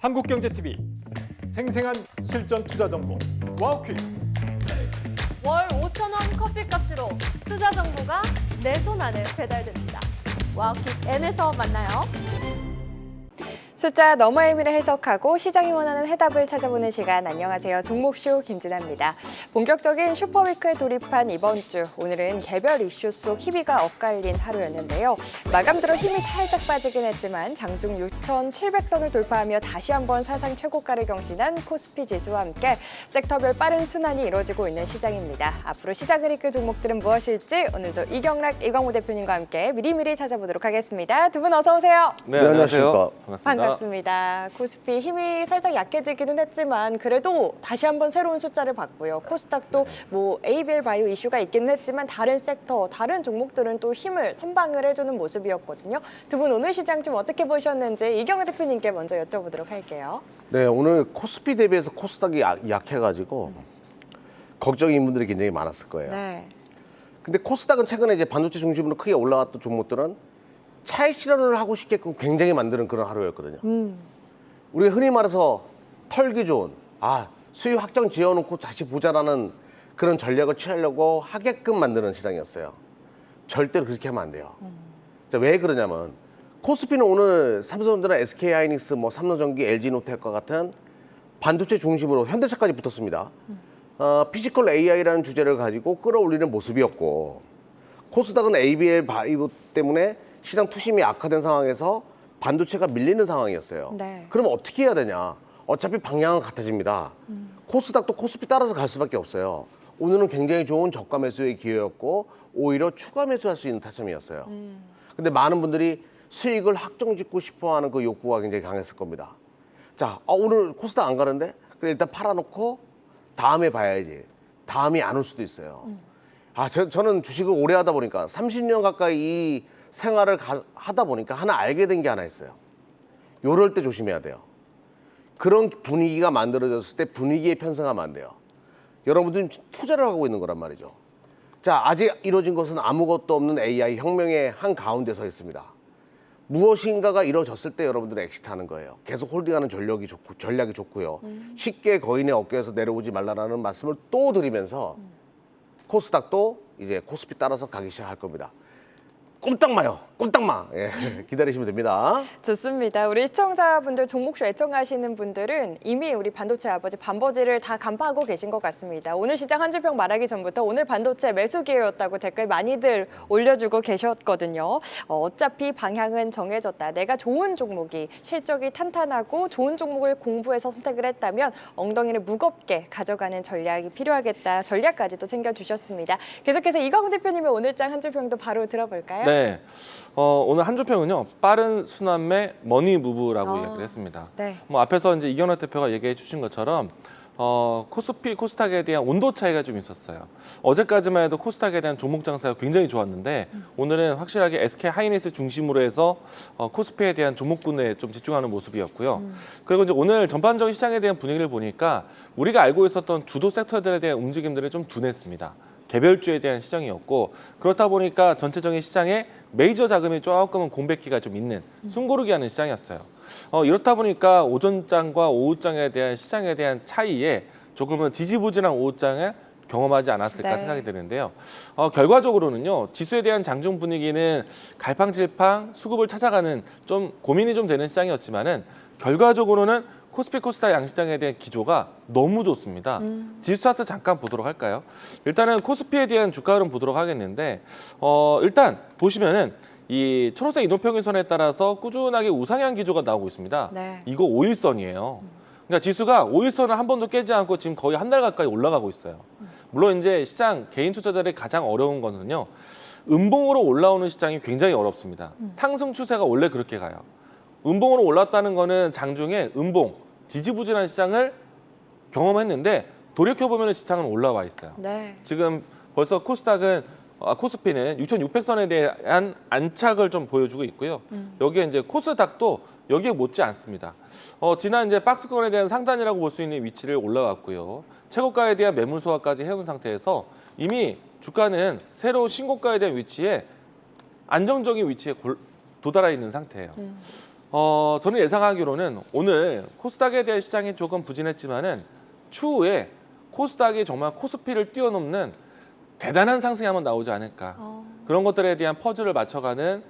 한국경제TV 생생한 실전 투자 정보 와우퀴. 월 5,000원 커피값으로 투자 정보가 내 손 안에 배달됩니다. 와우킥 N에서 만나요. 숫자 너머의 의미를 해석하고 시장이 원하는 해답을 찾아보는 시간. 안녕하세요. 종목쇼 김진아입니다. 본격적인 슈퍼위크에 돌입한 이번 주, 오늘은 개별 이슈 속 희비가 엇갈린 하루였는데요. 마감대로 힘이 살짝 빠지긴 했지만 장중 6,700선을 돌파하며 다시 한번 사상 최고가를 경신한 코스피 지수와 함께 섹터별 빠른 순환이 이루어지고 있는 시장입니다. 앞으로 시장을 이끌 종목들은 무엇일지 오늘도 이경락, 이광호 대표님과 함께 미리미리 찾아보도록 하겠습니다. 두 분 어서 오세요. 네, 안녕하세요. 반갑습니다. 코스피 힘이 살짝 약해지기는 했지만 그래도 다시 한번 새로운 숫자를 봤고요. 코스닥도 뭐 ABL 바이오 이슈가 있기는 했지만 다른 섹터, 다른 종목들은 또 힘을 선방을 해주는 모습이었거든요. 두 분 오늘 시장 좀 어떻게 보셨는지 이경호 대표님께 먼저 여쭤보도록 할게요. 네, 오늘 코스피 대비해서 코스닥이 약해가지고 걱정인 분들이 굉장히 많았을 거예요. 네. 근데 코스닥은 최근에 이제 반도체 중심으로 크게 올라왔던 종목들은 차익 실현을 하고 싶게끔 굉장히 만드는 그런 하루였거든요. 우리가 흔히 말해서 털기 좋은, 수익 확정 지어놓고 다시 보자라는 그런 전략을 취하려고 하게끔 만드는 시장이었어요. 절대로 그렇게 하면 안 돼요. 자, 왜 그러냐면 코스피는 오늘 삼성전자, SK하이닉스, 삼성전기, LG노텍과 같은 반도체 중심으로 현대차까지 붙었습니다. 피지컬 AI라는 주제를 가지고 끌어올리는 모습이었고, 코스닥은 ABL 바이오 때문에 시장 투심이 악화된 상황에서 반도체가 밀리는 상황이었어요. 네. 그럼 어떻게 해야 되냐? 어차피 방향은 같아집니다. 코스닥도 코스피 따라서 갈 수밖에 없어요. 오늘은 굉장히 좋은 저가 매수의 기회였고 오히려 추가 매수할 수 있는 타점이었어요. 근데 많은 분들이 수익을 확정짓고 싶어하는 그 욕구가 굉장히 강했을 겁니다. 자, 오늘 코스닥 안 가는데? 그래 일단 팔아놓고 다음에 봐야지. 다음이 안 올 수도 있어요. 저는 주식을 오래 하다 보니까 30년 가까이 이 생활을 하다 보니까 하나 알게 된 게 하나 있어요. 요럴 때 조심해야 돼요. 그런 분위기가 만들어졌을 때 분위기에 편승하면 안 돼요. 여러분들은 투자를 하고 있는 거란 말이죠. 자, 아직 이루어진 것은 아무것도 없는 AI 혁명의 한가운데 서 있습니다. 무엇인가가 이루어졌을 때 여러분들은 엑시트하는 거예요. 계속 홀딩하는 전략이 좋고요. 쉽게 거인의 어깨에서 내려오지 말라라는 말씀을 또 드리면서 코스닥도 이제 코스피 따라서 가기 시작할 겁니다. 꼼짝마요. 꼼짝마. 예, 기다리시면 됩니다. 좋습니다. 우리 시청자분들, 종목쇼 애청하시는 분들은 이미 우리 반도체 아버지 반버지를 다 간파하고 계신 것 같습니다. 오늘 시장 한 줄평 말하기 전부터 오늘 반도체 매수 기회였다고 댓글 많이들 올려주고 계셨거든요. 어차피 방향은 정해졌다. 내가 좋은 종목이, 실적이 탄탄하고 좋은 종목을 공부해서 선택을 했다면 엉덩이를 무겁게 가져가는 전략이 필요하겠다. 전략까지도 챙겨주셨습니다. 계속해서 이광호 대표님의 오늘장 한 줄평도 바로 들어볼까요? 네, 오늘 한 줄평은요, 빠른 순환매 머니 무브라고 이야기를 했습니다. 네. 앞에서 이제 이경락 대표가 얘기해 주신 것처럼 코스피, 코스닥에 대한 온도 차이가 좀 있었어요. 어제까지만 해도 코스닥에 대한 종목 장사가 굉장히 좋았는데 오늘은 확실하게 SK하이닉스 중심으로 해서 코스피에 대한 종목군에 좀 집중하는 모습이었고요. 그리고 이제 오늘 전반적인 시장에 대한 분위기를 보니까 우리가 알고 있었던 주도 섹터들에 대한 움직임들이 좀 둔했습니다. 개별주에 대한 시장이었고, 그렇다 보니까 전체적인 시장에 메이저 자금이 조금은 공백기가 좀 있는 숨고르기 하는 시장이었어요. 이렇다 보니까 오전장과 오후장에 대한 시장에 대한 차이에 조금은 지지부진한 오후장에 경험하지 않았을까 네. 생각이 드는데요. 결과적으로는요, 지수에 대한 장중 분위기는 갈팡질팡 수급을 찾아가는 좀 고민이 좀 되는 시장이었지만은 결과적으로는 코스피, 코스닥 양시장에 대한 기조가 너무 좋습니다. 지수 차트 잠깐 보도록 할까요? 일단은 코스피에 대한 주가 흐름 보도록 하겠는데, 일단 보시면은 이 초록색 이동평균선에 따라서 꾸준하게 우상향 기조가 나오고 있습니다. 네. 이거 5일선이에요. 그러니까 지수가 5일선을 한 번도 깨지 않고 지금 거의 한 달 가까이 올라가고 있어요. 물론 이제 시장 개인 투자자들이 가장 어려운 거는요, 음봉으로 올라오는 시장이 굉장히 어렵습니다. 상승 추세가 원래 그렇게 가요. 음봉으로 올랐다는 거는 장중에 음봉, 지지부진한 시장을 경험했는데 돌이켜보면 시장은 올라와 있어요. 네. 지금 벌써 코스피는 6,600선에 대한 안착을 좀 보여주고 있고요. 여기에 이제 코스닥도 여기에 못지 않습니다. 지난 이제 박스권에 대한 상단이라고 볼 수 있는 위치를 올라갔고요. 최고가에 대한 매물 소화까지 해온 상태에서 이미 주가는 새로운 신고가에 대한 위치에 안정적인 위치에 도달해 있는 상태예요. 저는 예상하기로는 오늘 코스닥에 대한 시장이 조금 부진했지만은 추후에 코스닥이 정말 코스피를 뛰어넘는 대단한 상승이 한번 나오지 않을까. 그런 것들에 대한 퍼즐을 맞춰가는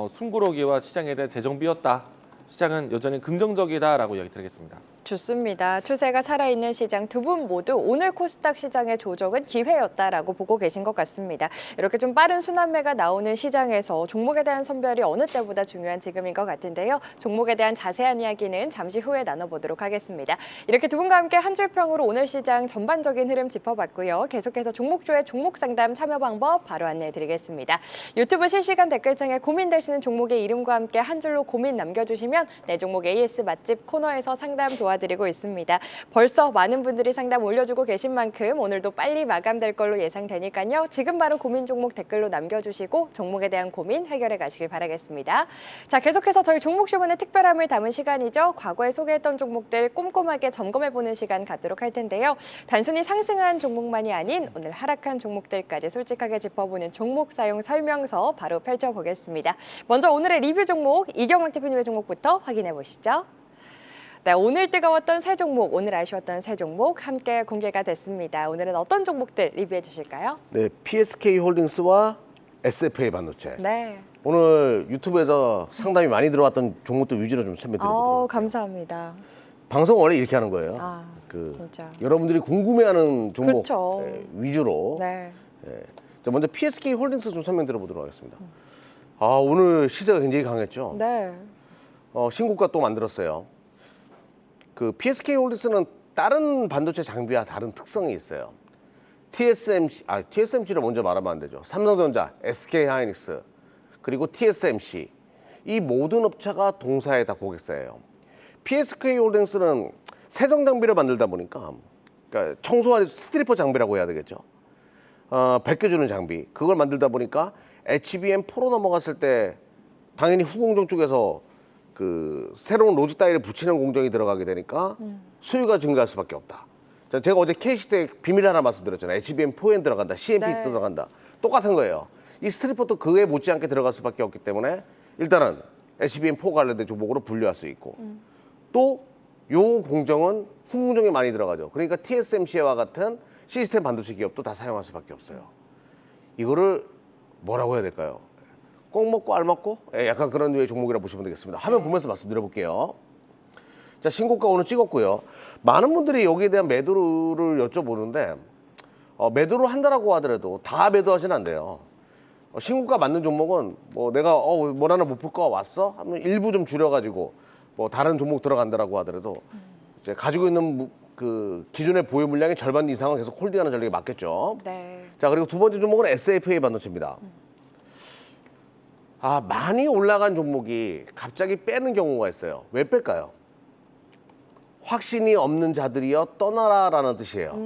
숨고르기와 시장에 대한 재정비였다. 시장은 여전히 긍정적이다라고 이야기 드리겠습니다. 좋습니다. 추세가 살아있는 시장 두 분 모두 오늘 코스닥 시장의 조정은 기회였다라고 보고 계신 것 같습니다. 이렇게 좀 빠른 순환매가 나오는 시장에서 종목에 대한 선별이 어느 때보다 중요한 지금인 것 같은데요. 종목에 대한 자세한 이야기는 잠시 후에 나눠보도록 하겠습니다. 이렇게 두 분과 함께 한 줄평으로 오늘 시장 전반적인 흐름 짚어봤고요. 계속해서 종목조의 종목 상담 참여 방법 바로 안내해드리겠습니다. 유튜브 실시간 댓글창에 고민되시는 종목의 이름과 함께 한 줄로 고민 남겨주시면 내 종목 AS 맛집 코너에서 상담 도와드리고 있습니다. 벌써 많은 분들이 상담 올려주고 계신 만큼 오늘도 빨리 마감될 걸로 예상되니까요. 지금 바로 고민 종목 댓글로 남겨주시고 종목에 대한 고민 해결해 가시길 바라겠습니다. 자, 계속해서 저희 종목쇼만의 특별함을 담은 시간이죠. 과거에 소개했던 종목들 꼼꼼하게 점검해보는 시간 갖도록 할 텐데요. 단순히 상승한 종목만이 아닌 오늘 하락한 종목들까지 솔직하게 짚어보는 종목 사용 설명서 바로 펼쳐보겠습니다. 먼저 오늘의 리뷰 종목 이경락 대표님의 종목부터 확인해 보시죠. 네, 오늘 뜨거웠던 새 종목, 오늘 아쉬웠던 새 종목 함께 공개가 됐습니다. 오늘은 어떤 종목들 리뷰해 주실까요? 네, PSK 홀딩스와 SFA 반도체. 네. 오늘 유튜브에서 상담이 많이 들어왔던 종목들 위주로 좀 설명드리도록 할게요. 감사합니다. 방송 원래 이렇게 하는 거예요. 진짜. 여러분들이 궁금해하는 종목 그렇죠. 위주로. 네. 자, 먼저 PSK 홀딩스 좀 설명드려보도록 하겠습니다. 오늘 시세가 굉장히 강했죠. 네. 신고가 또 만들었어요. 그 PSK 홀딩스는 다른 반도체 장비와 다른 특성이 있어요. TSMC를 먼저 말하면 안 되죠. 삼성전자, SK하이닉스, 그리고 TSMC 이 모든 업체가 동사에 다 고객사예요. PSK 홀딩스는 세정 장비를 만들다 보니까, 그러니까 청소하는 스트리퍼 장비라고 해야 되겠죠. 벗겨주는 장비 그걸 만들다 보니까 HBM4로 넘어갔을 때 당연히 후공정 쪽에서 그 새로운 로직 다이를 붙이는 공정이 들어가게 되니까 수요가 증가할 수밖에 없다. 자, 제가 어제 KC때 비밀 하나 말씀드렸잖아요. HBM4엔 들어간다, CMP 네. 들어간다. 똑같은 거예요. 이 스트리퍼도 그에 못지않게 들어갈 수밖에 없기 때문에 일단은 HBM4 관련된 종목으로 분류할 수 있고 또 요 공정은 후공정에 많이 들어가죠. 그러니까 TSMC와 같은 시스템 반도체 기업도 다 사용할 수밖에 없어요. 이거를 뭐라고 해야 될까요? 꼭 먹고 알 먹고 약간 그런 류의 종목이라고 보시면 되겠습니다. 화면 보면서 말씀드려볼게요. 자, 신고가 오늘 찍었고요. 많은 분들이 여기에 대한 매도를 여쭤보는데 매도를 한다라고 하더라도 다 매도하시면 안 돼요. 신고가 맞는 종목은 뭐 내가 뭘 하나 못 볼 거 왔어? 하면 일부 좀 줄여가지고 뭐 다른 종목 들어간다라고 하더라도 이제 가지고 있는 그 기존의 보유 물량의 절반 이상은 계속 홀딩하는 전략이 맞겠죠. 네. 자, 그리고 두 번째 종목은 SFA 반도체입니다. 많이 올라간 종목이 갑자기 빼는 경우가 있어요. 왜 뺄까요? 확신이 없는 자들이여 떠나라라는 뜻이에요.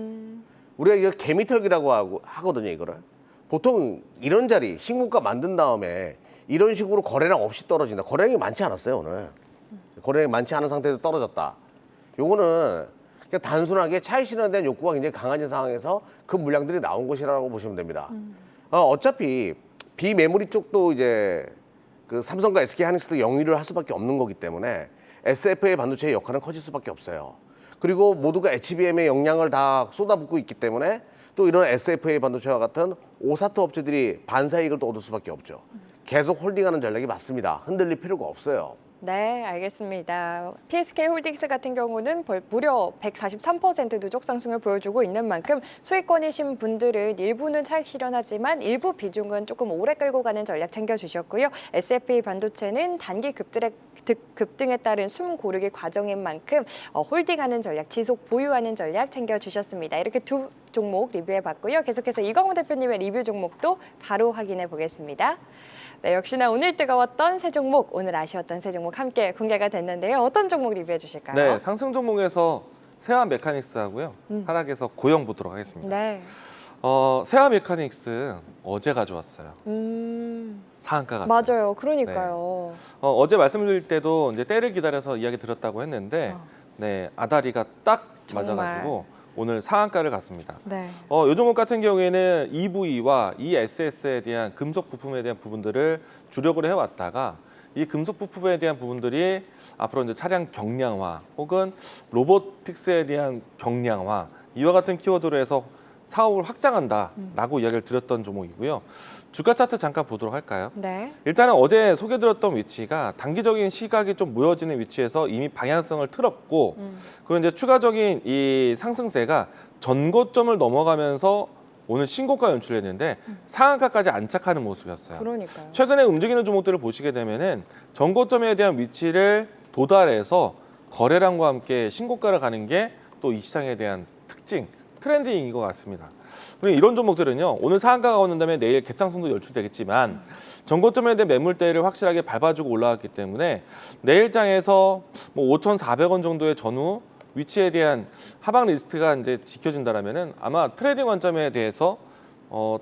우리가 이거 개미털기라고 하거든요, 이거를. 보통 이런 자리, 신고가 만든 다음에 이런 식으로 거래량 없이 떨어진다. 거래량이 많지 않았어요, 오늘. 거래량이 많지 않은 상태에서 떨어졌다. 요거는 그냥 단순하게 차익 실현에 대한 욕구가 굉장히 강한 상황에서 그 물량들이 나온 것이라고 보시면 됩니다. 어차피 비메모리 쪽도 이제 그 삼성과 SK하이닉스도 영위를 할 수밖에 없는 거기 때문에 SFA 반도체의 역할은 커질 수밖에 없어요. 그리고 모두가 HBM의 역량을 다 쏟아붓고 있기 때문에 또 이런 SFA 반도체와 같은 오사트 업체들이 반사이익을 또 얻을 수밖에 없죠. 계속 홀딩하는 전략이 맞습니다. 흔들릴 필요가 없어요. 네, 알겠습니다. PSK 홀딩스 같은 경우는 무려 143% 누적 상승을 보여주고 있는 만큼 수익권이신 분들은 일부는 차익 실현하지만 일부 비중은 조금 오래 끌고 가는 전략 챙겨주셨고요. SFA 반도체는 단기 급등에 따른 숨 고르기 과정인 만큼 홀딩하는 전략, 지속 보유하는 전략 챙겨주셨습니다. 이렇게 두 종목 리뷰해봤고요. 계속해서 이광호 대표님의 리뷰 종목도 바로 확인해 보겠습니다. 네, 역시나 오늘 뜨거웠던 새 종목, 오늘 아쉬웠던 새 종목 함께 공개가 됐는데요. 어떤 종목 리뷰해 주실까요? 네, 상승 종목에서 세화 메카닉스 하고요. 하락에서 고영 보도록 하겠습니다. 네. 세화 메카닉스 어제 가져왔어요. 상한가 갔어요. 맞아요. 그러니까요. 어제 말씀드릴 때도 이제 때를 기다려서 이야기 드렸다고 했는데 네, 아다리가 딱 정말. 맞아가지고 오늘 상한가를 갔습니다. 네. 이 종목 같은 경우에는 EV와 ESS에 대한 금속 부품에 대한 부분들을 주력으로 해왔다가 이 금속 부품에 대한 부분들이 앞으로 이제 차량 경량화 혹은 로보틱스에 대한 경량화 이와 같은 키워드로 해서 사업을 확장한다라고 이야기를 드렸던 종목이고요. 주가 차트 잠깐 보도록 할까요? 네. 일단은 어제 소개드렸던 위치가 단기적인 시각이 좀 모여지는 위치에서 이미 방향성을 틀었고 그리고 이제 추가적인 이 상승세가 전고점을 넘어가면서 오늘 신고가 연출했는데 상한가까지 안착하는 모습이었어요. 그러니까요. 최근에 움직이는 종목들을 보시게 되면은 전고점에 대한 위치를 도달해서 거래량과 함께 신고가를 가는 게 또 이 시장에 대한 특징, 트렌드인 것 같습니다. 그리고 이런 종목들은요, 오늘 상한가가 오는 다음에 내일 갭상승도 연출되겠지만 전고점에 대한 매물대를 확실하게 밟아주고 올라왔기 때문에 내일장에서 뭐 5,400원 정도의 전후 위치에 대한 하방 리스트가 이제 지켜진다라면은 아마 트레이딩 관점에 대해서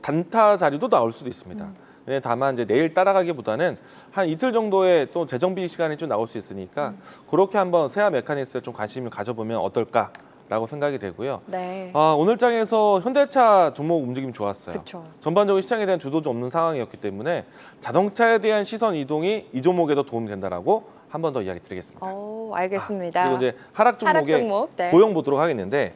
단타 자리도 나올 수도 있습니다. 네, 다만 이제 내일 따라가기보다는 한 이틀 정도의 또 재정비 시간이 좀 나올 수 있으니까 그렇게 한번 세아 메카닉스에 좀 관심을 가져보면 어떨까라고 생각이 되고요. 네. 오늘 장에서 현대차 종목 움직임 좋았어요. 그쵸. 전반적인 시장에 대한 주도도 없는 상황이었기 때문에 자동차에 대한 시선 이동이 이 종목에도 도움이 된다라고 한 번 더 이야기 드리겠습니다. 알겠습니다. 그리고 이제 하락 종목의 종목, 네. 고영 보도록 하겠는데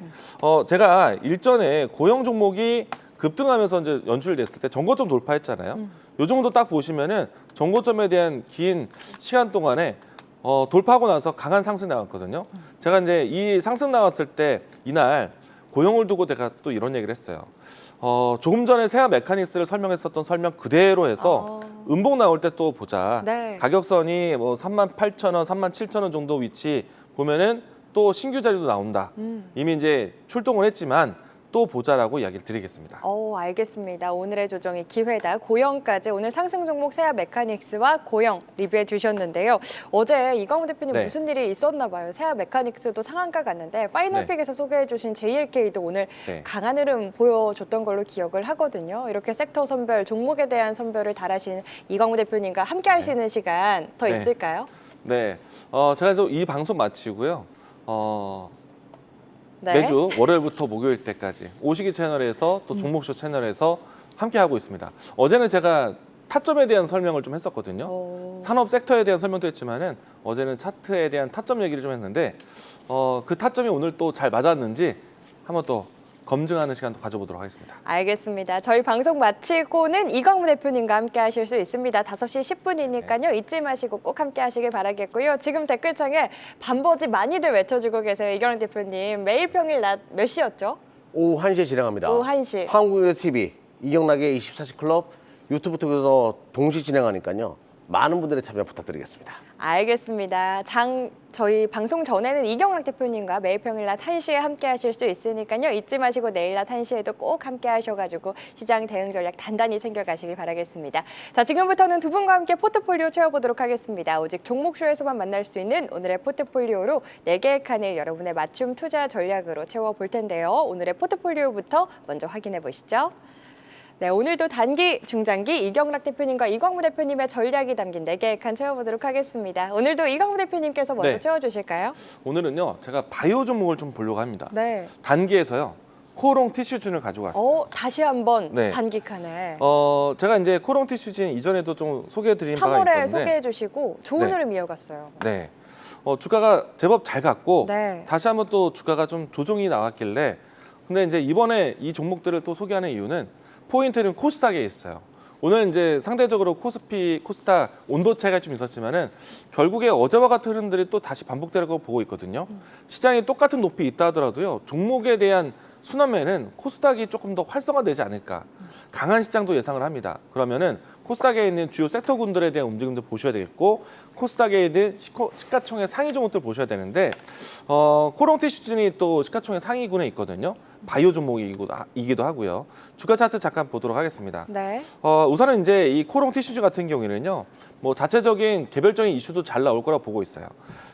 제가 일전에 고영 종목이 급등하면서 이제 연출됐을 때 전고점 돌파했잖아요. 요 정도 딱 보시면은 전고점에 대한 긴 시간 동안에 돌파하고 나서 강한 상승 나왔거든요. 제가 이제 이 상승 나왔을 때 이날 고영을 두고 제가 또 이런 얘기를 했어요. 조금 전에 세아 메카닉스를 설명했었던 설명 그대로 해서 음봉 나올 때 또 보자. 네. 가격선이 뭐 38,000원, 37,000원 정도 위치 보면은 또 신규 자리도 나온다. 이미 이제 출동을 했지만 또 보자라고 이야기를 드리겠습니다. 알겠습니다. 오늘의 조정이 기회다. 고영까지 오늘 상승 종목 세아 메카닉스와 고영 리뷰해 주셨는데요. 어제 이광우 대표님 네. 무슨 일이 있었나 봐요. 세아 메카닉스도 상한가 갔는데 파이널픽에서 소개해 주신 JLK도 오늘 네. 강한 흐름 보여줬던 걸로 기억을 하거든요. 이렇게 섹터 선별, 종목에 대한 선별을 잘하신 이광우 대표님과 함께 하시는 시간 더 네. 있을까요? 네, 제가 이 방송 마치고요. 네. 매주 월요일부터 목요일 때까지 오시기 채널에서 또 종목쇼 채널에서 함께 하고 있습니다. 어제는 제가 타점에 대한 설명을 좀 했었거든요. 산업 섹터에 대한 설명도 했지만은 어제는 차트에 대한 타점 얘기를 좀 했는데 그 타점이 오늘 또 잘 맞았는지 한번 또 검증하는 시간도 가져보도록 하겠습니다. 알겠습니다. 저희 방송 마치고는 이광우 대표님과 함께 하실 수 있습니다. 5시 10분이니까요. 잊지 마시고 꼭 함께 하시길 바라겠고요. 지금 댓글창에 반버지 많이들 외쳐주고 계세요. 이광우 대표님. 매일 평일 낮 몇 시였죠? 오후 1시에 진행합니다. 오후 1시. 한국의 TV, 이경락의 24시 클럽 유튜브 통해서 동시 진행하니까요. 많은 분들의 참여 부탁드리겠습니다. 알겠습니다. 저희 방송 전에는 이경락 대표님과 매일 평일 낮 1시에 함께 하실 수 있으니까요. 잊지 마시고 내일 낮 1시에도 꼭 함께 하셔가지고 시장 대응 전략 단단히 챙겨가시길 바라겠습니다. 자, 지금부터는 두 분과 함께 포트폴리오 채워보도록 하겠습니다. 오직 종목쇼에서만 만날 수 있는 오늘의 포트폴리오로 4개의 칸을 여러분의 맞춤 투자 전략으로 채워볼 텐데요. 오늘의 포트폴리오부터 먼저 확인해 보시죠. 네, 오늘도 단기, 중장기 이경락 대표님과 이광우 대표님의 전략이 담긴 4개의 칸 채워보도록 하겠습니다. 오늘도 이광우 대표님께서 먼저 네. 채워주실까요? 오늘은요, 제가 바이오 종목을 좀 보려고 합니다. 네. 단기에서요, 코롱 티슈준을 가지고 왔어요. 다시 한번 네. 단기 칸에 제가 이제 코롱 티슈진 이전에도 좀 소개해드린 바가 3월에 있었는데, 소개해 주시고 좋은 네. 흐름 이어갔어요. 네, 주가가 제법 잘 갔고 네. 다시 한번 또 주가가 좀 조정이 나왔길래, 근데 이제 이번에 이 종목들을 또 소개하는 이유는 포인트는 코스닥에 있어요. 오늘 이제 상대적으로 코스닥 온도 차이가 좀 있었지만은 결국에 어제와 같은 흐름들이 또 다시 반복되라고 보고 있거든요. 시장이 똑같은 높이 있다 하더라도요. 종목에 대한 순환매는 코스닥이 조금 더 활성화되지 않을까. 강한 시장도 예상을 합니다. 그러면은 코스닥에 있는 주요 섹터군들에 대한 움직임도 보셔야 되겠고 코스닥에 있는 시가총액 상위 종목들 보셔야 되는데 코롱 티슈진이 또 시가총액 상위군에 있거든요. 바이오 종목이기도 하고요. 주가 차트 잠깐 보도록 하겠습니다. 네. 우선은 이제 이 코롱 티슈즈 같은 경우에는요, 뭐 자체적인 개별적인 이슈도 잘 나올 거라 보고 있어요.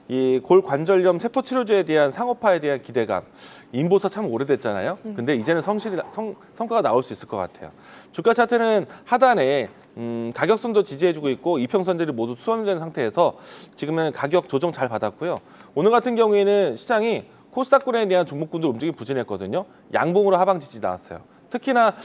이 골관절염 세포 치료제에 대한 상업화에 대한 기대감, 인보사 참 오래됐잖아요. 근데 이제는 성과가 나올 수 있을 것 같아요. 주가 차트는 하단에 가격선도 지지해주고 있고 이평선들이 모두 수렴된 상태에서 지금은 가격 조정 잘 받았고요. 오늘 같은 경우에는 시장이 코스닥군에 대한 종목군들 움직임이 부진했거든요. 양봉으로 하방 지지 나왔어요. 특히나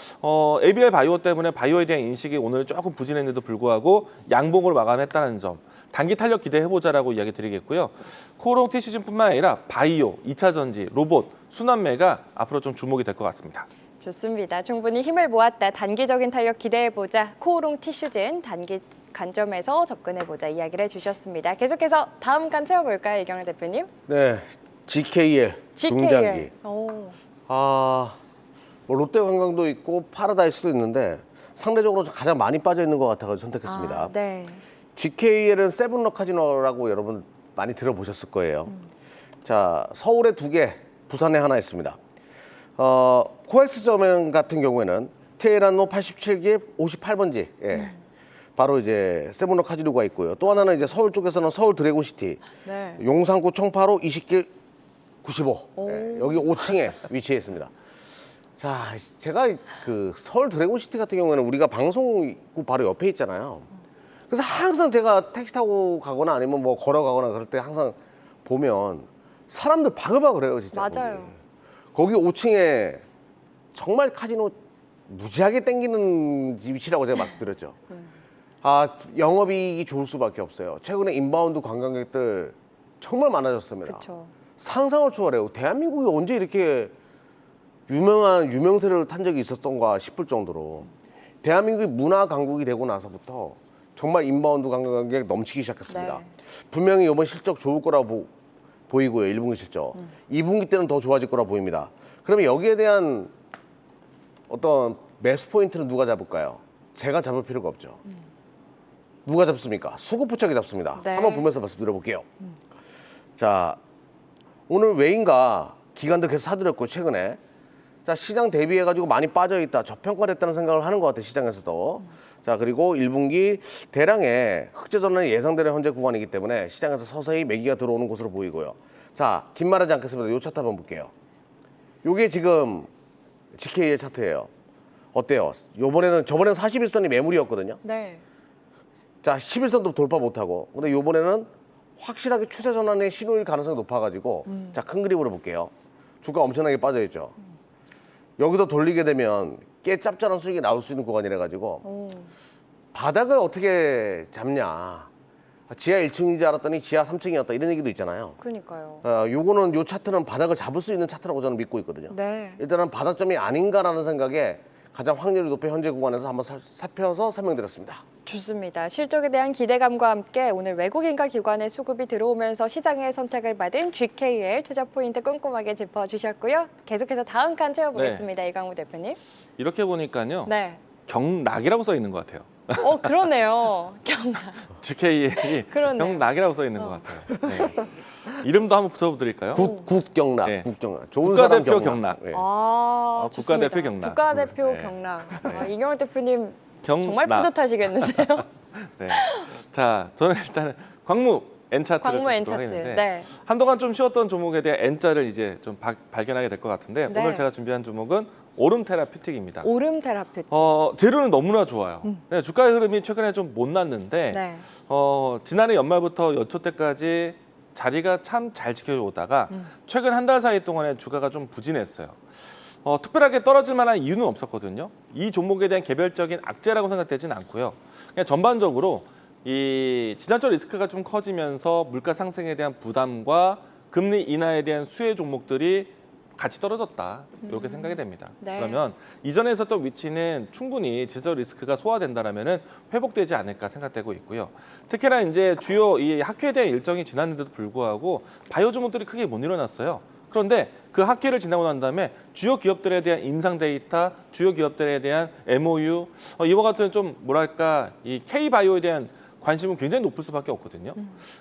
ABL 바이오 때문에 바이오에 대한 인식이 오늘 조금 부진했는데도 불구하고 양봉으로 마감했다는 점. 단기 탄력 기대해보자라고 이야기 드리겠고요. 코오롱 티슈진뿐만 아니라 바이오, 2차 전지, 로봇, 순환매가 앞으로 좀 주목이 될 것 같습니다. 좋습니다. 충분히 힘을 모았다. 단기적인 탄력 기대해보자. 코오롱 티슈진 단기 관점에서 접근해보자 이야기를 해주셨습니다. 계속해서 다음 간 채워볼까요, 이경래 대표님? 네, GK의 중장기. 오. 뭐 롯데관광도 있고 파라다이스도 있는데 상대적으로 가장 많이 빠져 있는 것 같아서 선택했습니다. 네. GKL은 세븐럭 카지노라고 여러분 많이 들어보셨을 거예요. 자, 서울에 2개, 부산에 하나 있습니다. 코엑스점 같은 경우에는 테헤란로 87기 58번지. 예. 바로 이제 세븐럭 카지노가 있고요. 또 하나는 이제 서울 쪽에서는 서울 드래곤시티, 네. 용산구 청파로 20길 95. 예, 여기 5층에 위치해 있습니다. 자, 제가 그 서울 드래곤시티 같은 경우에는 우리가 방송국 바로 옆에 있잖아요. 그래서 항상 제가 택시 타고 가거나 아니면 뭐 걸어가거나 그럴 때 항상 보면 사람들 바글바글해요, 진짜. 맞아요. 거기 5층에 정말 카지노 무지하게 땡기는 위치라고 제가 말씀드렸죠. 영업이익이 좋을 수밖에 없어요. 최근에 인바운드 관광객들 정말 많아졌습니다. 그렇죠. 상상을 초월해요. 대한민국이 언제 이렇게 유명한 유명세를 탄 적이 있었던가 싶을 정도로 대한민국이 문화 강국이 되고 나서부터 정말 인바운드 관광객 넘치기 시작했습니다. 네. 분명히 이번 실적 좋을 거라고 보이고요. 1분기 실적. 2분기 때는 더 좋아질 거라 보입니다. 그러면 여기에 대한 어떤 매수 포인트는 누가 잡을까요? 제가 잡을 필요가 없죠. 누가 잡습니까? 수급부착이 잡습니다. 네. 한번 보면서 말씀드려볼게요. 자, 오늘 외인가 기관도 계속 사들였고 최근에 자, 시장 대비해가지고 많이 빠져있다, 저평가됐다는 생각을 하는 것 같아요, 시장에서도. 자, 그리고 1분기 대량의 흑자 전환이 예상되는 현재 구간이기 때문에 시장에서 서서히 매기가 들어오는 것으로 보이고요. 자, 긴 말하지 않겠습니다. 이 차트 한번 볼게요. 요게 지금 GK의 차트예요. 어때요? 저번에는 41선이 매물이었거든요. 네. 자, 11선도 돌파 못하고. 근데 요번에는 확실하게 추세 전환의 신호일 가능성이 높아가지고 자, 큰 그림으로 볼게요. 주가 엄청나게 빠져있죠. 여기서 돌리게 되면 꽤 짭짤한 수익이 나올 수 있는 구간이라 가지고 바닥을 어떻게 잡냐. 지하 1층인 줄 알았더니 지하 3층이었다 이런 얘기도 있잖아요. 그러니까요. 요거는 요 차트는 바닥을 잡을 수 있는 차트라고 저는 믿고 있거든요. 네. 일단은 바닥점이 아닌가라는 생각에 가장 확률이 높은 현재 구간에서 한번 살펴서 설명드렸습니다. 좋습니다. 실적에 대한 기대감과 함께 오늘 외국인과 기관의 수급이 들어오면서 시장의 선택을 받은 GKL 투자 포인트 꼼꼼하게 짚어주셨고요. 계속해서 다음 칸 채워보겠습니다. 이강우 대표님. 이렇게 보니까요. 네. 경락이라고 써 있는 것 같아요. 그러네요. 경락. GKL이 그러네요. 경락이라고 써 있는 것 같아요. 네. 이름도 한번 붙여드릴까요? 국경락, 네. 국경락. 좋은 사람 국가대표 경락. 경락. 네. 좋습니다. 국가대표 경락. 국가대표 네. 경락. 이경우 대표님 경락. 정말 뿌듯하시겠는데요. 네. 자, 저는 일단은 광무 N차트를 광무 좀 N차트. 했는데 네. 한동안 좀 쉬었던 종목에 대한 N자를 이제 좀 발견하게 될 것 같은데 네. 오늘 제가 준비한 종목은 오름 테라퓨틱입니다. 오름 테라퓨틱. 재료는 너무나 좋아요. 네, 주가의 흐름이 최근에 좀 못 났는데 네. 지난해 연말부터 연초 때까지 자리가 참 잘 지켜오다가 최근 한 달 사이 동안에 주가가 좀 부진했어요. 특별하게 떨어질 만한 이유는 없었거든요. 이 종목에 대한 개별적인 악재라고 생각되지는 않고요. 그냥 전반적으로 이 지난철 리스크가 좀 커지면서 물가 상승에 대한 부담과 금리 인하에 대한 수혜 종목들이 같이 떨어졌다 이렇게 생각이 됩니다. 네. 그러면 이전에 있었던 위치는 충분히 지적 리스크가 소화된다라면은 회복되지 않을까 생각되고 있고요. 특히나 이제 주요 이 학회에 대한 일정이 지났는데도 불구하고 바이오 종목들이 크게 못 일어났어요. 그런데 그 학기를 지나고 난 다음에 주요 기업들에 대한 인상 데이터, 주요 기업들에 대한 MOU 이와 같은 좀 뭐랄까 이 K바이오에 대한 관심은 굉장히 높을 수밖에 없거든요.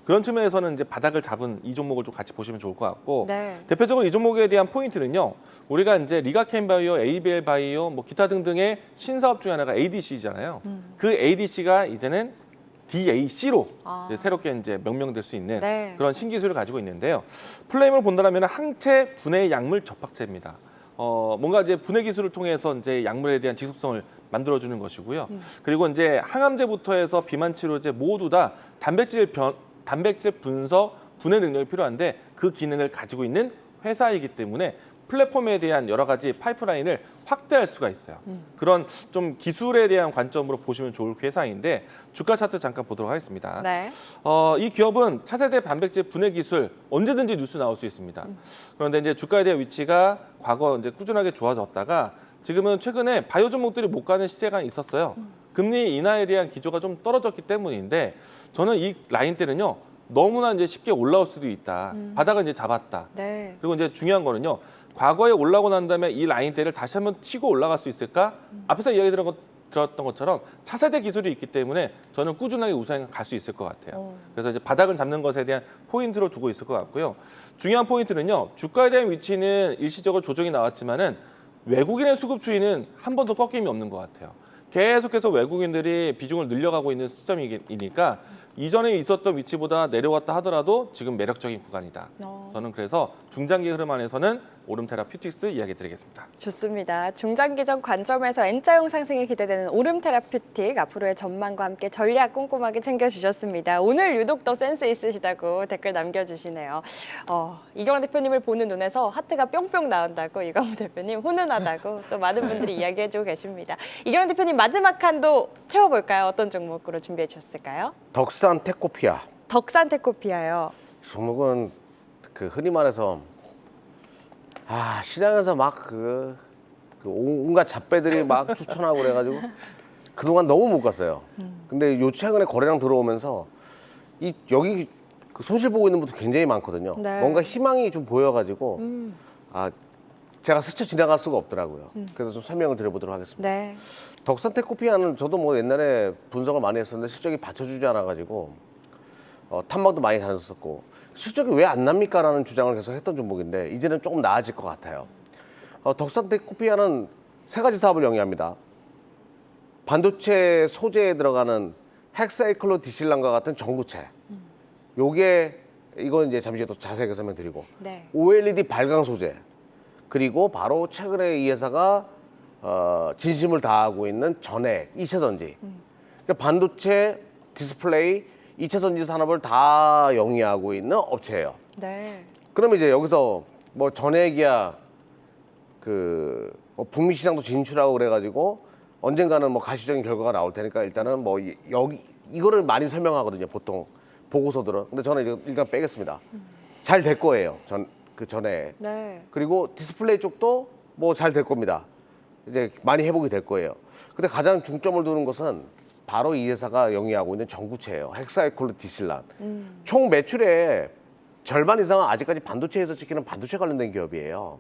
그런 측면에서는 이제 바닥을 잡은 이 종목을 좀 같이 보시면 좋을 것 같고 네. 대표적으로 이 종목에 대한 포인트는요. 우리가 이제 리가켄바이오, ABL 바이오, 뭐 기타 등등의 신사업 중에 하나가 ADC잖아요. 그 ADC가 이제는 DAC로 이제 새롭게 이제 명명될 수 있는 네. 그런 신기술을 가지고 있는데요. 플레임을 본다면 항체 분해 약물 접합체입니다. 뭔가 이제 분해 기술을 통해서 이제 약물에 대한 지속성을 만들어주는 것이고요. 그리고 이제 항암제부터 해서 비만 치료제 모두 다 단백질 분석, 분해 능력이 필요한데 그 기능을 가지고 있는 회사이기 때문에 플랫폼에 대한 여러 가지 파이프라인을 확대할 수가 있어요. 그런 좀 기술에 대한 관점으로 보시면 좋을 회사인데 주가 차트 잠깐 보도록 하겠습니다. 네. 이 기업은 차세대 단백질 분해 기술 언제든지 뉴스 나올 수 있습니다. 그런데 이제 주가에 대한 위치가 과거 이제 꾸준하게 좋아졌다가 지금은 최근에 바이오 종목들이 못 가는 시세가 있었어요. 금리 인하에 대한 기조가 좀 떨어졌기 때문인데 저는 이 라인대는요 너무나 이제 쉽게 올라올 수도 있다. 바닥은 이제 잡았다. 네. 그리고 이제 중요한 거는요. 과거에 올라오고 난 다음에 이 라인대를 다시 한번 치고 올라갈 수 있을까? 앞에서 이야기 들었던 것처럼 차세대 기술이 있기 때문에 저는 꾸준하게 우상향 갈 수 있을 것 같아요. 그래서 이제 바닥을 잡는 것에 대한 포인트로 두고 있을 것 같고요. 중요한 포인트는요. 주가에 대한 위치는 일시적으로 조정이 나왔지만은 외국인의 수급 추이는 한 번도 꺾임이 없는 것 같아요. 계속해서 외국인들이 비중을 늘려가고 있는 시점이니까 이전에 있었던 위치보다 내려왔다 하더라도 지금 매력적인 구간이다. 저는 그래서 중장기 흐름 안에서는 오름 테라퓨틱스 이야기 드리겠습니다. 좋습니다. 중장기적 관점에서 N자형 상승이 기대되는 오름 테라퓨틱 앞으로의 전망과 함께 전략 꼼꼼하게 챙겨주셨습니다. 오늘 유독 더 센스 있으시다고 댓글 남겨주시네요. 이경원 대표님을 보는 눈에서 하트가 뿅뿅 나온다고 이광우 대표님 훈훈하다고 또 많은 분들이 이야기해주고 계십니다. 이경원 대표님 마지막 칸도 채워볼까요? 어떤 종목으로 준비해 주셨을까요? 덕산 테코피아. 덕산 테코피아요. 종목은 그 흔히 말해서 시장에서 막 온갖 잡배들이 막 추천하고 그래가지고 그동안 너무 못 갔어요. 근데 요 최근에 거래량 들어오면서 여기 그 손실 보고 있는 분도 굉장히 많거든요. 네. 뭔가 희망이 좀 보여가지고 제가 스쳐 지나갈 수가 없더라고요. 그래서 좀 설명을 드려보도록 하겠습니다. 네. 덕산 테코피아는 저도 뭐 옛날에 분석을 많이 했었는데 실적이 받쳐주지 않아가지고 탐방도 많이 다녔었고 실적이 왜 안 납니까? 라는 주장을 계속 했던 종목인데 이제는 조금 나아질 것 같아요. 덕산 테코피아는 세 가지 사업을 영위합니다. 반도체 소재에 들어가는 헥사이클로 디실란과 같은 전구체. 이건 이제 잠시 더 자세하게 설명드리고 네. OLED 발광 소재. 그리고 바로 최근에 이 회사가 진심을 다하고 있는 전액 2차 전지. 그러니까 반도체, 디스플레이, 2차 전지 산업을 다 영위하고 있는 업체예요. 네. 그러면 이제 여기서 뭐 전액이야 북미 시장도 진출하고 그래가지고 언젠가는 뭐 가시적인 결과가 나올 테니까 일단은 뭐 이거를 많이 설명하거든요. 보통 보고서들은. 근데 저는 이거 일단 빼겠습니다. 잘 될 거예요. 전에. 네. 그리고 디스플레이 쪽도 뭐 잘 될 겁니다. 이제 많이 회복이 될 거예요. 근데 가장 중점을 두는 것은 바로 이 회사가 영위하고 있는 전구체예요. 헥사이클로 디실란. 총 매출의 절반 이상은 아직까지 반도체에서 찍히는 반도체 관련된 기업이에요.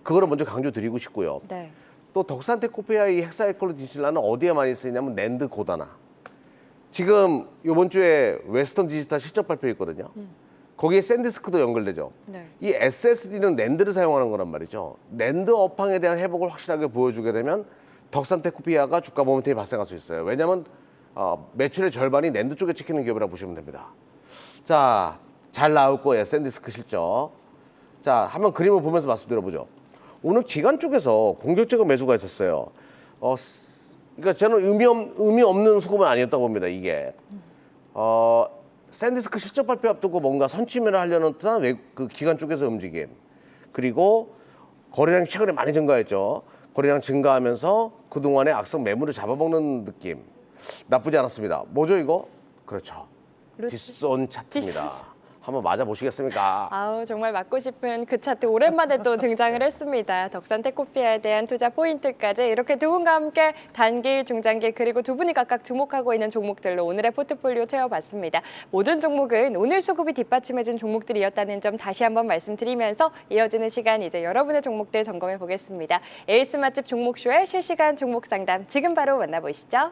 그거를 먼저 강조드리고 싶고요. 네. 또 덕산 테코피아의 헥사이클로 디실란은 어디에 많이 쓰이냐면 낸드 고다나. 지금 이번 주에 웨스턴 디지털 실적 발표 있거든요. 거기에 샌디스크도 연결되죠. 네. 이 SSD는 낸드를 사용하는 거란 말이죠. 낸드 업황에 대한 회복을 확실하게 보여주게 되면 덕산 테코피아가 주가 모멘텀이 발생할 수 있어요. 왜냐하면 매출의 절반이 낸드 쪽에 찍히는 기업이라고 보시면 됩니다. 자, 잘 나올 거예요. 샌디스크 실적. 자, 한번 그림을 보면서 말씀드려보죠. 오늘 기관 쪽에서 공격적인 매수가 있었어요. 그러니까 저는 의미 없는 수급은 아니었다고 봅니다. 이게 샌디스크 실적 발표 앞두고 뭔가 선취매를 하려는 듯한 그 기관 쪽에서 움직임. 그리고 거래량이 최근에 많이 증가했죠. 거래량 증가하면서 그동안의 악성 매물을 잡아먹는 느낌. 나쁘지 않았습니다. 뭐죠 이거? 그렇죠. 뒷손 차트입니다. 한번 맞아보시겠습니까? 아우 정말 맞고 싶은 그 차트 오랜만에 또 등장을 했습니다. 덕산 테코피아에 대한 투자 포인트까지 이렇게 두 분과 함께 단기, 중장기 그리고 두 분이 각각 주목하고 있는 종목들로 오늘의 포트폴리오 채워봤습니다. 모든 종목은 오늘 수급이 뒷받침해준 종목들이었다는 점 다시 한번 말씀드리면서 이어지는 시간 이제 여러분의 종목들 점검해 보겠습니다. 에이스 맛집 종목쇼의 실시간 종목 상담 지금 바로 만나보시죠.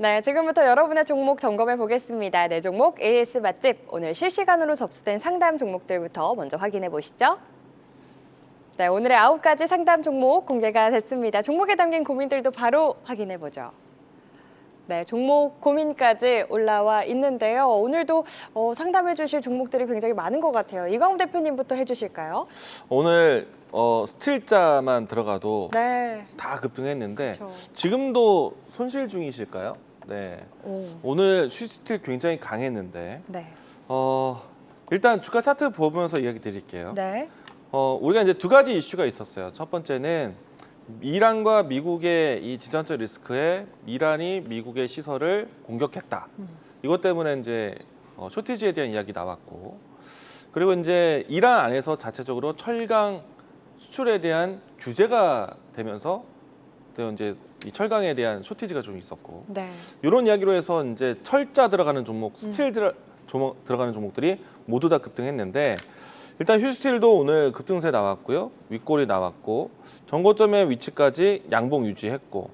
네, 지금부터 여러분의 종목 점검해 보겠습니다. 네 종목 AS 맛집, 오늘 실시간으로 접수된 상담 종목들부터 먼저 확인해 보시죠. 네, 오늘의 9가지 상담 종목 공개가 됐습니다. 종목에 담긴 고민들도 바로 확인해 보죠. 네, 종목 고민까지 올라와 있는데요. 오늘도 상담해 주실 종목들이 굉장히 많은 것 같아요. 이광우 대표님부터 해주실까요? 오늘 스틸자만 들어가도 네. 다 급등했는데 그렇죠. 지금도 손실 중이실까요? 네. 오. 오늘 슈스틸 굉장히 강했는데 네. 일단 주가 차트 보면서 이야기 드릴게요. 네. 우리가 이제 두 가지 이슈가 있었어요. 첫 번째는 이란과 미국의 이 지정학적 리스크에 이란이 미국의 시설을 공격했다. 이것 때문에 이제 쇼티지에 대한 이야기 나왔고, 그리고 이제 이란 안에서 자체적으로 철강 수출에 대한 규제가 되면서 또 이제 이 철강에 대한 쇼티지가 좀 있었고, 네. 이런 이야기로 해서 이제 철자 들어가는 종목, 스틸 들어가는 종목들이 모두 다 급등했는데, 일단 휴스틸도 오늘 급등세 나왔고요, 윗골이 나왔고, 전고점의 위치까지 양봉 유지했고,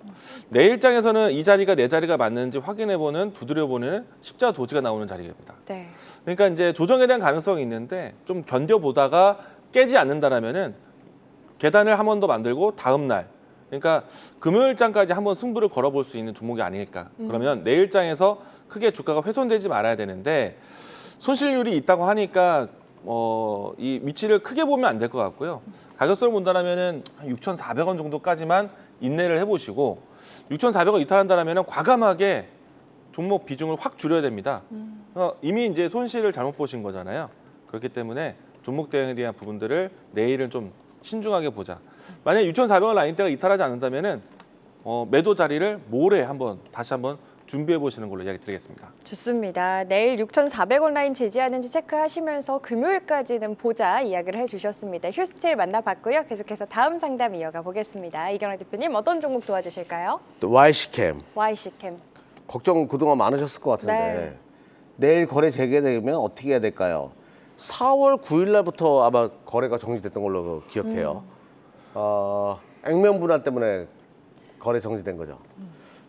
내일장에서는 이 자리가 내 자리가 맞는지 확인해보는, 두드려보는 십자 도지가 나오는 자리입니다. 네. 그러니까 이제 조정에 대한 가능성이 있는데 좀 견뎌보다가 깨지 않는다라면은 계단을 한 번 더 만들고 다음 날, 그러니까 금요일장까지 한번 승부를 걸어볼 수 있는 종목이 아닐까. 그러면 내일장에서 크게 주가가 훼손되지 말아야 되는데, 손실률이 있다고 하니까 이 위치를 크게 보면 안 될 것 같고요. 가격수를 본다면은 6,400원 정도까지만 인내를 해보시고, 6,400원 이탈한다라면은 과감하게 종목 비중을 확 줄여야 됩니다. 이미 이제 손실을 잘못 보신 거잖아요. 그렇기 때문에 종목 대응에 대한 부분들을 내일은 좀 신중하게 보자. 만약 6,400원 라인대가 이탈하지 않는다면은 매도 자리를 모레 다시 한번 준비해 보시는 걸로 이야기 드리겠습니다. 좋습니다. 내일 6,400원 라인 지지하는지 체크하시면서 금요일까지는 보자 이야기를 해주셨습니다. 휴스틸 만나봤고요. 계속해서 다음 상담 이어가 보겠습니다. 이경락 대표님 어떤 종목 도와주실까요? 또 YC캠 YC캠. 걱정 그동안 많으셨을 것 같은데 네. 내일 거래 재개되면 어떻게 해야 될까요? 4월 9일 날부터 아마 거래가 정지됐던 걸로 기억해요. 액면 분할 때문에 거래 정지된 거죠.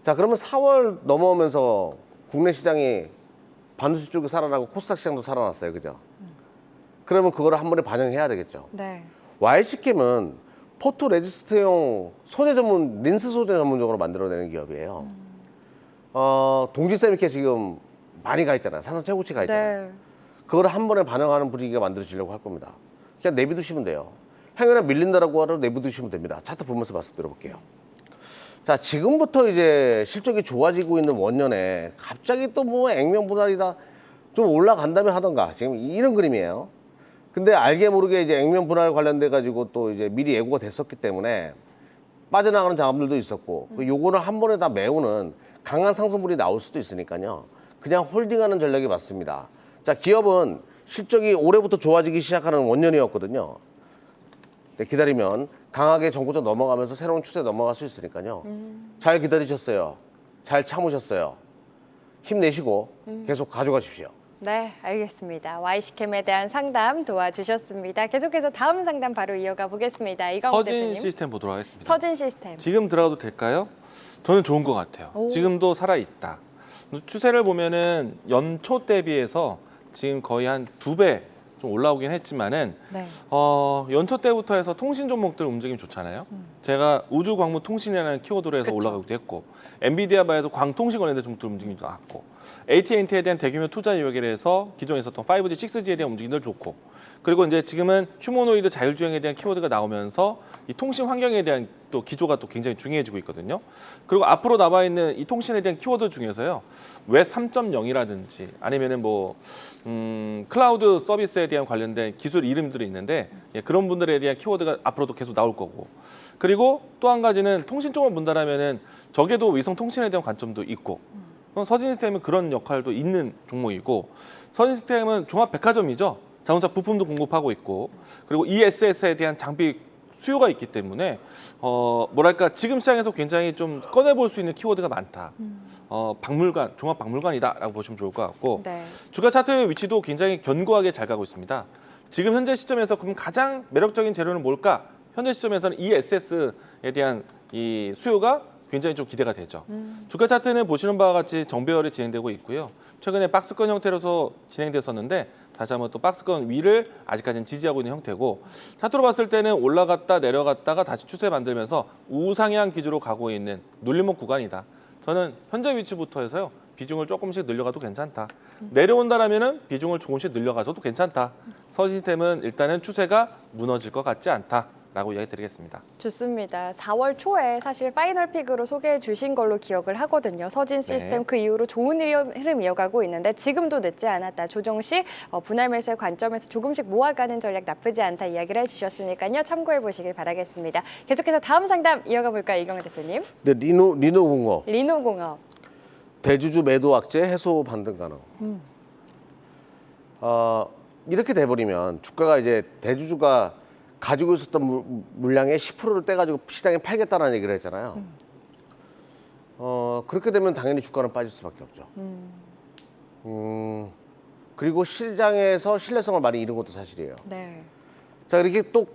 자, 그러면 4월 넘어오면서 국내 시장이 반도체 쪽이 살아나고 코스닥 시장도 살아났어요, 그죠? 그러면 그거를 한 번에 반영해야 되겠죠. 네. YC캠은 포토 레지스트용 소재 전문, 린스 소재 전문적으로 만들어내는 기업이에요. 동지세미케 지금 많이 가 있잖아요. 상승 최고치 가 있잖아요. 네. 그걸 한 번에 반영하는 분위기가 만들어지려고 할 겁니다. 그냥 내비두시면 돼요. 행여나 밀린다라고 하더라도 내비두시면 됩니다. 차트 보면서 말씀드려볼게요. 자, 지금부터 이제 실적이 좋아지고 있는 원년에 갑자기 또 뭐 액면 분할이다 좀 올라간다면 하던가, 지금 이런 그림이에요. 근데 알게 모르게 이제 액면 분할 관련돼 가지고 또 이제 미리 예고가 됐었기 때문에 빠져나가는 자금들도 있었고, 요거는 한 번에 다 메우는 강한 상승분이 나올 수도 있으니까요. 그냥 홀딩하는 전략이 맞습니다. 자, 기업은 실적이 올해부터 좋아지기 시작하는 원년이었거든요. 네, 기다리면 강하게 전고점 넘어가면서 새로운 추세에 넘어갈 수 있으니까요. 잘 기다리셨어요. 잘 참으셨어요. 힘내시고 계속 가져가십시오. 네, 알겠습니다. YC캠에 대한 상담 도와주셨습니다. 계속해서 다음 상담 바로 이어가 보겠습니다. 이광호 서진 대표님. 시스템 보도록 하겠습니다. 서진 시스템. 지금 들어가도 될까요? 저는 좋은 것 같아요. 오. 지금도 살아있다. 추세를 보면은 연초 대비해서 지금 거의 한 2배 좀 올라오긴 했지만은 네. 연초 때부터 해서 통신 종목들 움직임이 좋잖아요. 제가 우주 광무 통신이라는 키워드로 해서 그쵸. 올라가기도 했고, 엔비디아 바에서 광통신 관련된 종목들 움직임도 나왔고, AT&T에 대한 대규모 투자 이야기를 해서 기존에 있었던 5G, 6G에 대한 움직임들 좋고, 그리고 이제 지금은 휴머노이드 자율주행에 대한 키워드가 나오면서 이 통신 환경에 대한 또 기조가 또 굉장히 중요해지고 있거든요. 그리고 앞으로 남아 있는 이 통신에 대한 키워드 중에서요, 웹 3.0이라든지 아니면은 뭐 클라우드 서비스에 대한 관련된 기술 이름들이 있는데, 그런 분들에 대한 키워드가 앞으로도 계속 나올 거고, 그리고 또 한 가지는 통신 쪽을 본다라면은 적에도 위성 통신에 대한 관점도 있고, 서진 시스템은 그런 역할도 있는 종목이고, 서진 시스템은 종합 백화점이죠. 자동차 부품도 공급하고 있고, 그리고 ESS에 대한 장비 수요가 있기 때문에 뭐랄까 지금 시장에서 굉장히 좀 꺼내볼 수 있는 키워드가 많다. 박물관, 종합 박물관이다라고 보시면 좋을 것 같고, 네. 주가 차트 위치도 굉장히 견고하게 잘 가고 있습니다. 지금 현재 시점에서 그럼 가장 매력적인 재료는 뭘까? 현재 시점에서는 ESS에 대한 이 수요가 굉장히 좀 기대가 되죠. 주가 차트는 보시는 바와 같이 정배열이 진행되고 있고요. 최근에 박스권 형태로서 진행됐었는데 다시 한번 또 박스권 위를 아직까지는 지지하고 있는 형태고, 차트로 봤을 때는 올라갔다 내려갔다가 다시 추세 만들면서 우상향 기조로 가고 있는 눌림목 구간이다. 저는 현재 위치부터 해서요, 비중을 조금씩 늘려가도 괜찮다. 내려온다라면은 비중을 조금씩 늘려가서도 괜찮다. 서시스템은 일단은 추세가 무너질 것 같지 않다. 라고 이야기 드리겠습니다. 좋습니다. 4월 초에 사실 파이널 픽으로 소개해 주신 걸로 기억을 하거든요. 서진 시스템 네. 그 이후로 좋은 흐름 이어가고 있는데 지금도 늦지 않았다. 조정 씨 분할 매수의 관점에서 조금씩 모아가는 전략 나쁘지 않다 이야기를 해주셨으니까요. 참고해 보시길 바라겠습니다. 계속해서 다음 상담 이어가 볼까요, 이경호 대표님? 네, 리노공업 리노공업. 대주주 매도 악재 해소 반등 가능. 이렇게 돼버리면 주가가 이제 대주주가 가지고 있었던 물량의 10%를 떼가지고 시장에 팔겠다는 얘기를 했잖아요. 그렇게 되면 당연히 주가는 빠질 수밖에 없죠. 그리고 시장에서 신뢰성을 많이 잃은 것도 사실이에요. 네. 자, 이렇게 또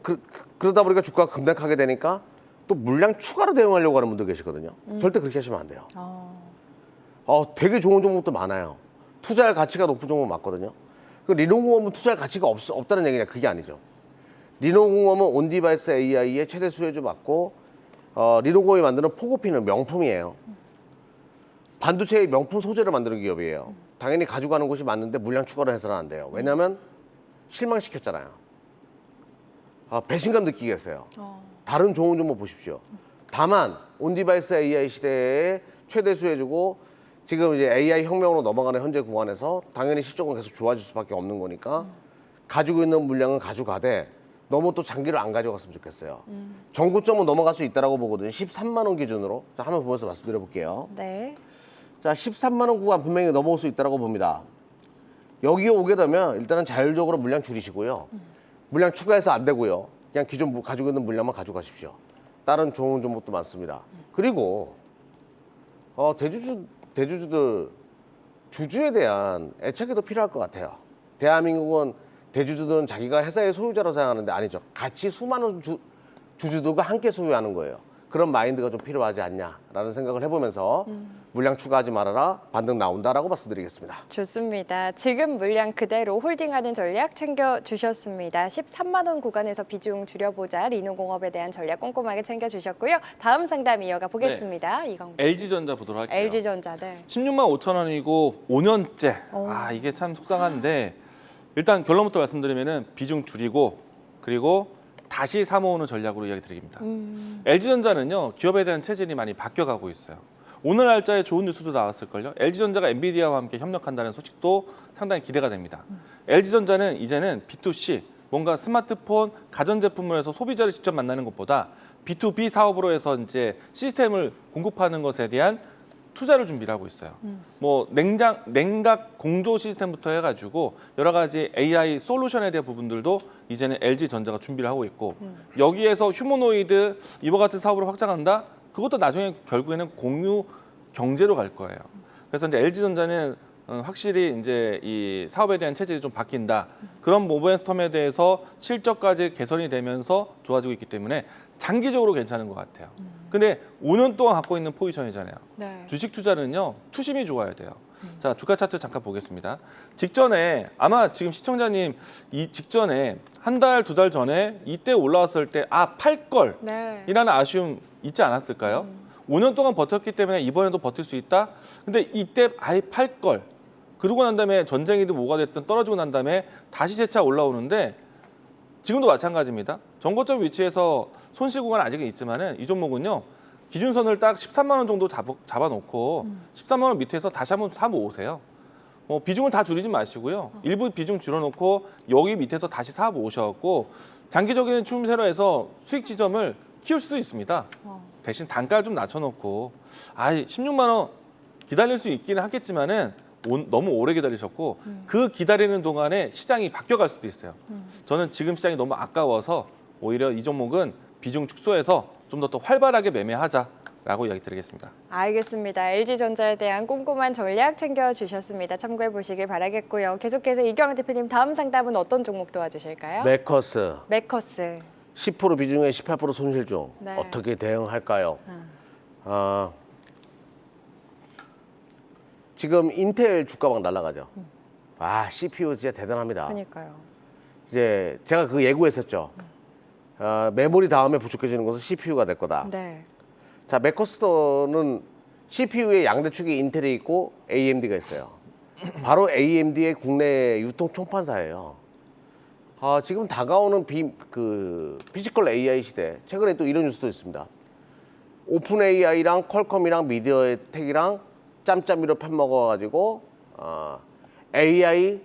그러다 보니까 주가가 급락하게 되니까 또 물량 추가로 대응하려고 하는 분들 계시거든요. 절대 그렇게 하시면 안 돼요. 되게 좋은 종목도 많아요. 투자할 가치가 높은 종목 맞거든요. 그 리노공업은 투자할 가치가 없다는 얘기냐, 그게 아니죠. 리노공업은 온디바이스 AI의 최대 수혜주 맞고 리노공업이 만드는 포고피는 명품이에요. 반도체의 명품 소재를 만드는 기업이에요. 당연히 가져가는 곳이 맞는데 물량 추가로 해서는 안 돼요. 왜냐하면 실망시켰잖아요. 배신감 느끼겠어요. 다른 좋은 종목 보십시오. 다만 온디바이스 AI 시대에 최대 수혜주고 지금 이제 AI 혁명으로 넘어가는 현재 구간에서 당연히 실적은 계속 좋아질 수밖에 없는 거니까 가지고 있는 물량은 가져가되 너무 또 장기를 안 가져갔으면 좋겠어요. 정고점은 넘어갈 수 있다고 보거든요. 13만 원 기준으로. 자, 한번 보면서 말씀드려 볼게요. 네. 자, 13만 원 구간 분명히 넘어올 수 있다고 봅니다. 여기에 오게 되면 일단은 자율적으로 물량 줄이시고요. 물량 추가해서 안 되고요. 그냥 기존 가지고 있는 물량만 가져가십시오. 다른 좋은 종목도 많습니다. 그리고 대주주들 주주에 대한 애착이 더 필요할 것 같아요. 대한민국은 대주주들은 자기가 회사의 소유자로 생각하는데 아니죠. 같이 수많은 주주들과 함께 소유하는 거예요. 그런 마인드가 좀 필요하지 않냐라는 생각을 해보면서 물량 추가하지 말아라, 반등 나온다라고 말씀드리겠습니다. 좋습니다. 지금 물량 그대로 홀딩하는 전략 챙겨주셨습니다. 13만 원 구간에서 비중 줄여보자. 리노공업에 대한 전략 꼼꼼하게 챙겨주셨고요. 다음 상담 이어가 보겠습니다. 이건 LG전자 보도록 할게요. LG전자. 네. 16만 5천 원이고 5년째. 이게 참 속상한데 일단 결론부터 말씀드리면은 비중 줄이고 그리고 다시 사모으는 전략으로 이야기 드립니다. LG전자는요, 기업에 대한 체질이 많이 바뀌어가고 있어요. 오늘 날짜에 좋은 뉴스도 나왔을걸요. LG전자가 엔비디아와 함께 협력한다는 소식도 상당히 기대가 됩니다. LG전자는 이제는 B2C, 뭔가 스마트폰, 가전제품을 해서 소비자를 직접 만나는 것보다 B2B 사업으로 해서 이제 시스템을 공급하는 것에 대한 투자를 준비를 하고 있어요. 뭐 냉각 공조 시스템부터 해가지고 여러 가지 AI 솔루션에 대한 부분들도 이제는 LG전자가 준비를 하고 있고 여기에서 휴머노이드 이와 같은 사업으로 확장한다. 그것도 나중에 결국에는 공유 경제로 갈 거예요. 그래서 이제 LG전자는 확실히 이제 이 사업에 대한 체질이 좀 바뀐다. 그런 모멘텀에 대해서 실적까지 개선이 되면서 좋아지고 있기 때문에 장기적으로 괜찮은 것 같아요. 근데 5년 동안 갖고 있는 포지션이잖아요. 네. 주식 투자는요, 투심이 좋아야 돼요. 자, 주가 차트 잠깐 보겠습니다. 직전에 아마 지금 시청자님 이 직전에 한 달, 두 달 전에 이때 올라왔을 때 팔 걸 네. 이라는 아쉬움 있지 않았을까요? 5년 동안 버텼기 때문에 이번에도 버틸 수 있다? 근데 이때 아예 팔 걸. 그러고 난 다음에 전쟁이든 뭐가 됐든 떨어지고 난 다음에 다시 재차 올라오는데 지금도 마찬가지입니다. 정고점 위치에서 손실 구간 아직은 있지만은 이 종목은요. 기준선을 딱 13만 원 정도 잡아놓고 13만 원 밑에서 다시 한번 사모으세요. 비중을 다 줄이지 마시고요. 일부 비중 줄여놓고 여기 밑에서 다시 사모으셔갖고 장기적인 추세로 해서 수익 지점을 키울 수도 있습니다. 대신 단가를 좀 낮춰놓고 16만 원 기다릴 수 있기는 하겠지만은 너무 오래 기다리셨고 그 기다리는 동안에 시장이 바뀌어갈 수도 있어요. 저는 지금 시장이 너무 아까워서 오히려 이 종목은 비중 축소해서 좀 더 활발하게 매매하자라고 이야기 드리겠습니다. 알겠습니다. LG전자에 대한 꼼꼼한 전략 챙겨주셨습니다. 참고해 보시길 바라겠고요. 계속해서 이경호 대표님 다음 상담은 어떤 종목 도와주실까요? 메커스 메커스. 10% 비중에 18% 손실중. 네. 어떻게 대응할까요? 지금 인텔 주가 막 날아가죠. CPU 진짜 대단합니다. 그러니까요. 이제 제가 그 예고했었죠. 메모리 다음에 부족해지는 것은 CPU가 될 거다. 네. 자, 맥커스터는 CPU의 양대축이 인텔이 있고 AMD가 있어요. 바로 AMD의 국내 유통 총판사예요. 지금 다가오는 피지컬 AI 시대. 최근에 또 이런 뉴스도 있습니다. 오픈 AI랑 퀄컴이랑 미디어텍이랑 짬짬이로 편먹어가지고 AI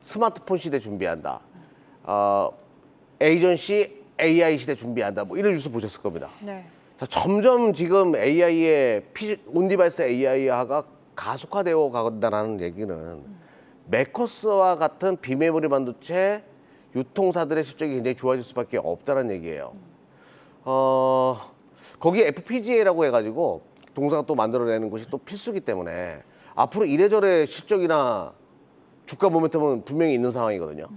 스마트폰 시대 준비한다. 에이전시 AI 시대 준비한다. 뭐 이런 뉴스 보셨을 겁니다. 네. 자, 점점 지금 AI의 온디바이스 AI화가 가속화되어 가간다는 얘기는 메커스와 같은 비메모리 반도체 유통사들의 실적이 굉장히 좋아질 수밖에 없다는 얘기예요. 거기에 FPGA라고 해가지고 동사가 또 만들어내는 것이 또 필수기 때문에 앞으로 이래저래 실적이나 주가 모멘텀은 분명히 있는 상황이거든요.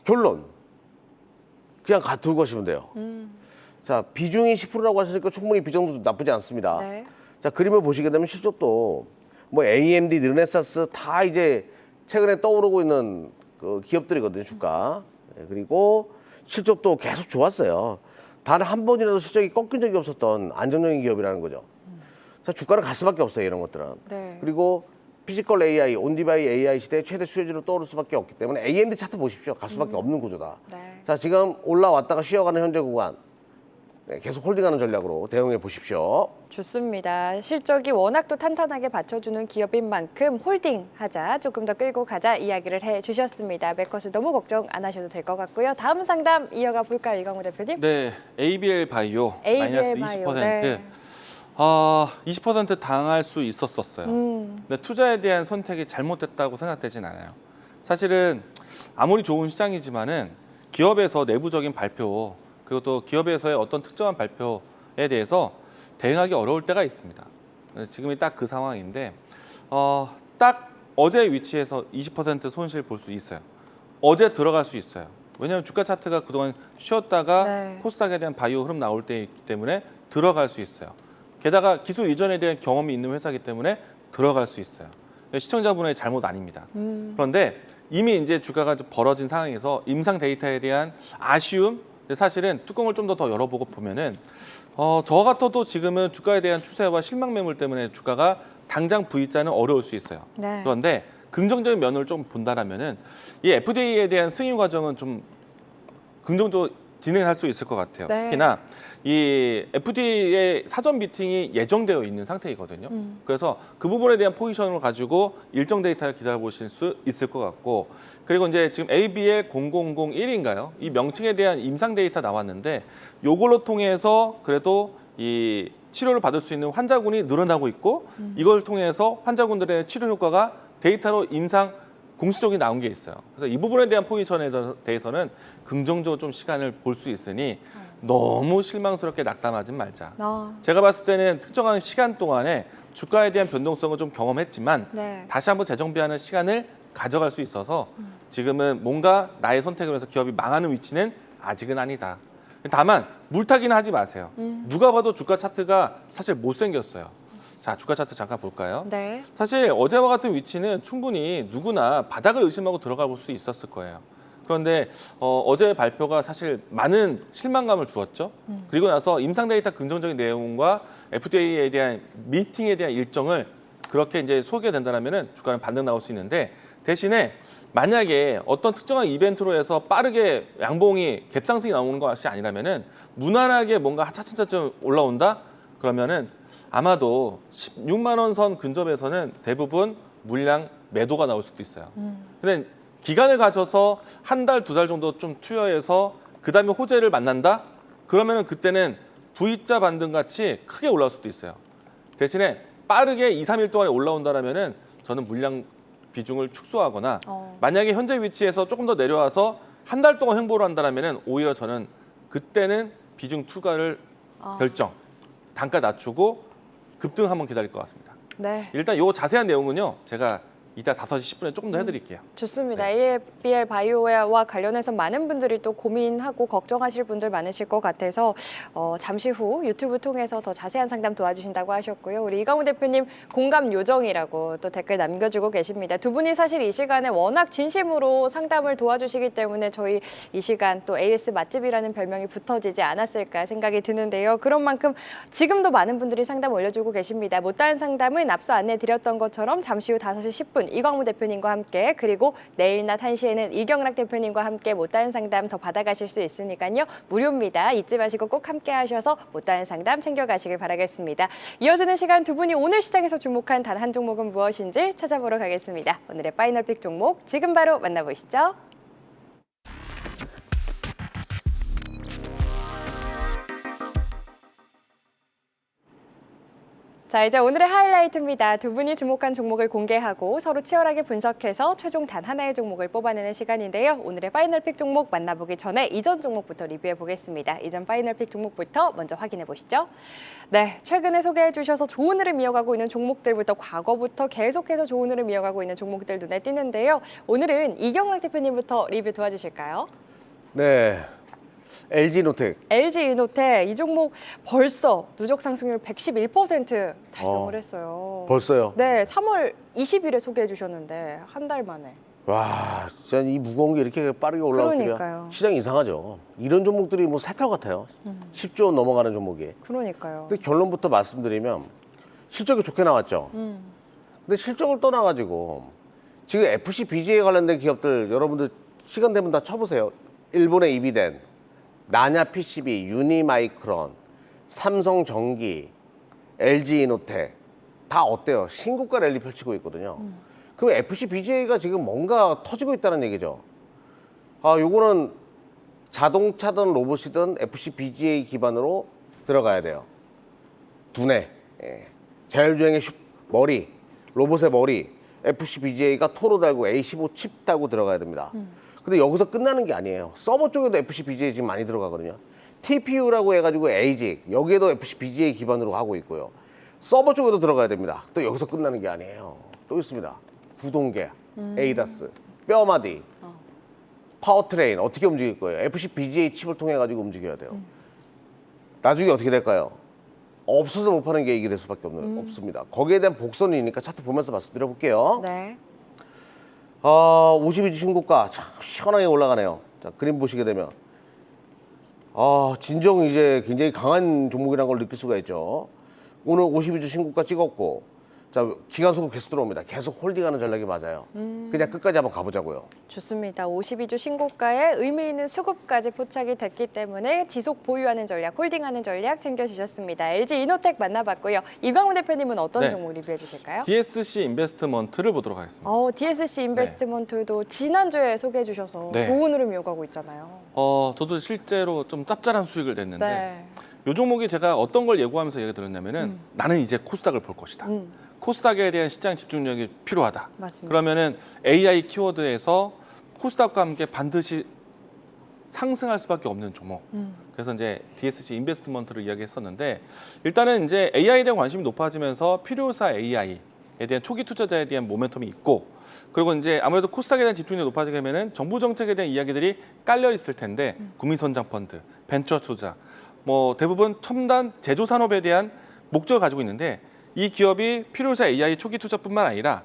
결론 그냥 두고 가시면 돼요. 자, 비중이 10%라고 하시니까 충분히 비중도 나쁘지 않습니다. 네. 자, 그림을 보시게 되면 실적도 뭐 AMD, 르네사스 다 이제 최근에 떠오르고 있는 그 기업들이거든요, 주가. 그리고 실적도 계속 좋았어요. 단 한 번이라도 실적이 꺾인 적이 없었던 안정적인 기업이라는 거죠. 자, 주가는 갈 수밖에 없어요, 이런 것들은. 네. 그리고 피지컬 AI, 온디바이 AI 시대의 최대 수혜주로 떠오를 수밖에 없기 때문에 AMD 차트 보십시오. 갈 수밖에 없는 구조다. 네. 자, 지금 올라왔다가 쉬어가는 현재 구간. 계속 홀딩하는 전략으로 대응해 보십시오. 좋습니다. 실적이 워낙 또 탄탄하게 받쳐주는 기업인 만큼 홀딩하자, 조금 더 끌고 가자 이야기를 해주셨습니다. 메커스 너무 걱정 안 하셔도 될 것 같고요. 다음 상담 이어가 볼까요, 이광호 대표님? 네, ABL 바이오 ABL 마이너스 20%. 바이오, 네. 20% 당할 수 있었어요. 근데 투자에 대한 선택이 잘못됐다고 생각되진 않아요. 사실은 아무리 좋은 시장이지만은 기업에서 내부적인 발표 그리고 또 기업에서의 어떤 특정한 발표에 대해서 대응하기 어려울 때가 있습니다. 지금이 딱 그 상황인데 딱 어제 위치에서 20% 손실 볼 수 있어요. 어제 들어갈 수 있어요. 왜냐하면 주가 차트가 그동안 쉬었다가 네. 코스닥에 대한 바이오 흐름 나올 때 있기 때문에 들어갈 수 있어요. 게다가 기술 이전에 대한 경험이 있는 회사이기 때문에 들어갈 수 있어요. 시청자분의 잘못 아닙니다. 그런데 이미 이제 주가가 좀 벌어진 상황에서 임상 데이터에 대한 아쉬움, 근데 사실은 뚜껑을 좀 더 열어보고 보면은 저 같아도 지금은 주가에 대한 추세와 실망 매물 때문에 주가가 당장 V자는 어려울 수 있어요. 네. 그런데 긍정적인 면을 좀 본다라면은 이 FDA에 대한 승인 과정은 좀 긍정적으로 진행할 수 있을 것 같아요. 네. 특히나 이 FDA의 사전 미팅이 예정되어 있는 상태이거든요. 그래서 그 부분에 대한 포지션을 가지고 일정 데이터를 기다려보실 수 있을 것 같고, 그리고 이제 지금 ABL 0001인가요? 이 명칭에 대한 임상 데이터 나왔는데 요걸로 통해서 그래도 이 치료를 받을 수 있는 환자군이 늘어나고 있고 이걸 통해서 환자군들의 치료 효과가 데이터로 임상 공식적이 나온 게 있어요. 그래서 이 부분에 대한 포지션에 대해서는 긍정적으로 좀 시간을 볼 수 있으니 너무 실망스럽게 낙담하지 말자. 제가 봤을 때는 특정한 시간 동안에 주가에 대한 변동성을 좀 경험했지만 네. 다시 한번 재정비하는 시간을 가져갈 수 있어서 지금은 뭔가 나의 선택을 해서 기업이 망하는 위치는 아직은 아니다. 다만 물타기는 하지 마세요. 누가 봐도 주가 차트가 사실 못생겼어요. 자, 주가 차트 잠깐 볼까요? 네. 사실 어제와 같은 위치는 충분히 누구나 바닥을 의심하고 들어가 볼 수 있었을 거예요. 그런데 어제 발표가 사실 많은 실망감을 주었죠. 그리고 나서 임상 데이터 긍정적인 내용과 FDA에 대한 미팅에 대한 일정을 그렇게 이제 소개된다면은 주가는 반등 나올 수 있는데, 대신에 만약에 어떤 특정한 이벤트로 해서 빠르게 양봉이 갭상승이 나오는 것이 아니라면은 무난하게 뭔가 차츰차츰 올라온다? 그러면은 아마도 16만 원 선 근접에서는 대부분 물량 매도가 나올 수도 있어요. 근데 기간을 가져서 한 달, 두 달 정도 좀 투여해서 그다음에 호재를 만난다? 그러면은 그때는 V자 반등 같이 크게 올라올 수도 있어요. 대신에 빠르게 2, 3일 동안에 올라온다라면은 저는 물량 비중을 축소하거나 만약에 현재 위치에서 조금 더 내려와서 한 달 동안 횡보를 한다라면은 오히려 저는 그때는 비중 투과를 결정, 단가 낮추고 급등 한번 기다릴 것 같습니다. 네. 일단 요 자세한 내용은요, 제가 이따 5시 10분에 조금 더 해드릴게요. 좋습니다. ABL 바이오와 관련해서 많은 분들이 또 고민하고 걱정하실 분들 많으실 것 같아서 잠시 후 유튜브 통해서 더 자세한 상담 도와주신다고 하셨고요. 우리 이광우 대표님 공감 요정이라고 또 댓글 남겨주고 계십니다. 두 분이 사실 이 시간에 워낙 진심으로 상담을 도와주시기 때문에 저희 이 시간 또 AS 맛집이라는 별명이 붙어지지 않았을까 생각이 드는데요. 그런 만큼 지금도 많은 분들이 상담 올려주고 계십니다. 못다한 상담은 앞서 안내드렸던 것처럼 잠시 후 5시 10분 분 이광무 대표님과 함께 그리고 내일 낮 1시에는 이경락 대표님과 함께 못다한 상담 더 받아가실 수 있으니까요. 무료입니다. 잊지 마시고 꼭 함께 하셔서 못다한 상담 챙겨가시길 바라겠습니다. 이어지는 시간 두 분이 오늘 시장에서 주목한 단 한 종목은 무엇인지 찾아보러 가겠습니다. 오늘의 파이널픽 종목 지금 바로 만나보시죠. 자, 이제 오늘의 하이라이트입니다. 두 분이 주목한 종목을 공개하고 서로 치열하게 분석해서 최종 단 하나의 종목을 뽑아내는 시간인데요. 오늘의 파이널픽 종목 만나보기 전에 이전 종목부터 리뷰해 보겠습니다. 이전 파이널픽 종목부터 먼저 확인해 보시죠. 네, 최근에 소개해 주셔서 좋은 흐름 이어가고 있는 종목들부터 과거부터 계속해서 좋은 흐름 이어가고 있는 종목들 눈에 띄는데요. 오늘은 이경락 대표님부터 리뷰 도와주실까요? 네. LG노텍. LG이노텍 이 종목 벌써 누적 상승률 111% 달성을 했어요. 벌써요? 네, 3월 20일에 소개해 주셨는데 한 달 만에. 와, 진짜 이 무거운 게 이렇게 빠르게 올라오기가 그러니까요. 시장 이상하죠. 이런 종목들이 뭐 새털 같아요. 10조 원 넘어가는 종목이. 그러니까요. 근데 결론부터 말씀드리면 실적이 좋게 나왔죠. 근데 실적을 떠나가지고 지금 FC BGA 관련된 기업들 여러분들 시간 되면 다 쳐보세요. 일본의 이비덴, 나냐 PCB, 유니마이크론, 삼성전기, LG이노텍 다 어때요? 신고가 랠리 펼치고 있거든요. 그럼 FC BGA가 지금 뭔가 터지고 있다는 얘기죠. 아, 요거는 자동차든 로봇이든 FC BGA 기반으로 들어가야 돼요. 두뇌, 자율주행의 머리, 로봇의 머리, FC BGA가 토로 달고 A15 칩 달고 들어가야 됩니다. 근데 여기서 끝나는 게 아니에요. 서버 쪽에도 FC BGA 지금 많이 들어가거든요. TPU라고 해가지고 ASIC, 여기에도 FC BGA 기반으로 하고 있고요. 서버 쪽에도 들어가야 됩니다. 또 여기서 끝나는 게 아니에요. 또 있습니다. 구동계, 에이다스, 뼈마디, 파워트레인 어떻게 움직일 거예요? FC BGA 칩을 통해 가지고 움직여야 돼요. 나중에 어떻게 될까요? 없어서 못 파는 게 이게 될 수밖에 없습니다. 거기에 대한 복선이니까 차트 보면서 말씀드려 볼게요. 네. 52주 신고가 참 시원하게 올라가네요. 자, 그림 보시게 되면 진정 이제 굉장히 강한 종목이라는 걸 느낄 수가 있죠. 오늘 52주 신고가 찍었고, 자, 기간 수급 계속 들어옵니다. 계속 홀딩하는 전략이 맞아요. 그냥 끝까지 한번 가보자고요. 좋습니다. 52주 신고가에 의미 있는 수급까지 포착이 됐기 때문에 지속 보유하는 전략, 홀딩하는 전략 챙겨주셨습니다. LG이노텍 만나봤고요. 이광우 대표님은 어떤 네. 종목 리뷰해 주실까요? DSC 인베스트먼트를 보도록 하겠습니다. DSC 인베스트먼트도 지난주에 소개해 주셔서 네. 좋은 흐름 이어가고 있잖아요. 저도 실제로 좀 짭짤한 수익을 냈는데 네. 이 종목이 제가 어떤 걸 예고하면서 얘기 들었냐면은 나는 이제 코스닥을 볼 것이다. 코스닥에 대한 시장 집중력이 필요하다. 맞습니다. 그러면은 AI 키워드에서 코스닥과 함께 반드시 상승할 수밖에 없는 종목. 그래서 이제 DSC 인베스트먼트를 이야기했었는데 일단은 이제 AI에 대한 관심이 높아지면서 필요사 AI에 대한 초기 투자자에 대한 모멘텀이 있고 그리고 이제 아무래도 코스닥에 대한 집중력이 높아지게 되면은 정부 정책에 대한 이야기들이 깔려 있을 텐데 국민선장 펀드, 벤처 투자 뭐 대부분 첨단 제조 산업에 대한 목적을 가지고 있는데 이 기업이 필요사 AI 초기 투자뿐만 아니라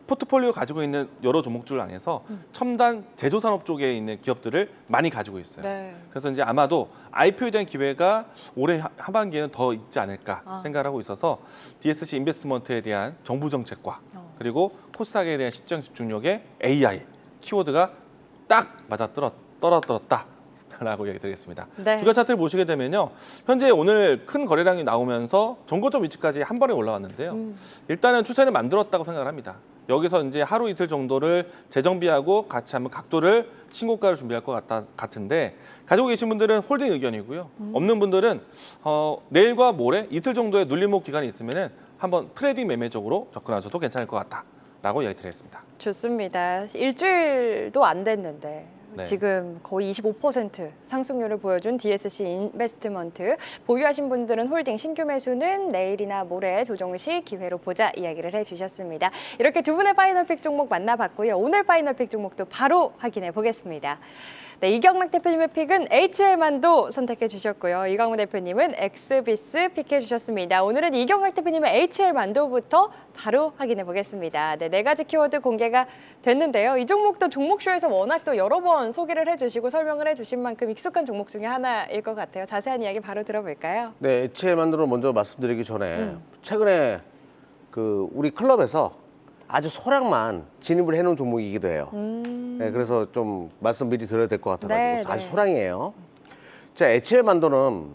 포트폴리오 가지고 있는 여러 종목들 안에서 첨단 제조 산업 쪽에 있는 기업들을 많이 가지고 있어요. 네. 그래서 이제 아마도 IPO에 대한 기회가 올해 하반기에는 더 있지 않을까 생각을 하고 있어서 DSC 인베스트먼트에 대한 정부 정책과 그리고 코스닥에 대한 시장 집중력의 AI 키워드가 딱 맞아 떨어졌다. 라고 얘기 드리겠습니다. 네. 주가 차트를 보시게 되면요. 현재 오늘 큰 거래량이 나오면서 전고점 위치까지 한 번에 올라왔는데요. 일단은 추세는 만들었다고 생각을 합니다. 여기서 이제 하루 이틀 정도를 재정비하고 같이 한번 각도를 신고가를 준비할 것 같은데 가지고 계신 분들은 홀딩 의견이고요. 없는 분들은 내일과 모레 이틀 정도의 눌림목 기간이 있으면은 한번 트레이딩 매매적으로 접근하셔도 괜찮을 것 같다라고 이야기 드리겠습니다. 좋습니다. 일주일도 안 됐는데 네. 지금 거의 25% 상승률을 보여준 DSC 인베스트먼트 보유하신 분들은 홀딩 신규 매수는 내일이나 모레 조정 시 기회로 보자 이야기를 해주셨습니다. 이렇게 두 분의 파이널픽 종목 만나봤고요. 오늘 파이널픽 종목도 바로 확인해 보겠습니다. 네, 이경락 대표님의 픽은 HL만도 선택해 주셨고요. 이광우 대표님은 엑스비스 픽해 주셨습니다. 오늘은 이경락 대표님의 HL만도부터 바로 확인해 보겠습니다. 네 가지 키워드 공개가 됐는데요. 이 종목도 종목쇼에서 워낙 또 여러 번 소개를 해주시고 설명을 해주신 만큼 익숙한 종목 중에 하나일 것 같아요. 자세한 이야기 바로 들어볼까요? 네, HL만도를 먼저 말씀드리기 전에 최근에 그 우리 클럽에서 아주 소량만 진입을 해놓은 종목이기도 해요. 네, 그래서 좀 말씀 미리 드려야 될 것 같아가지고 네, 아주 네. 소량이에요. 자, HL 만도는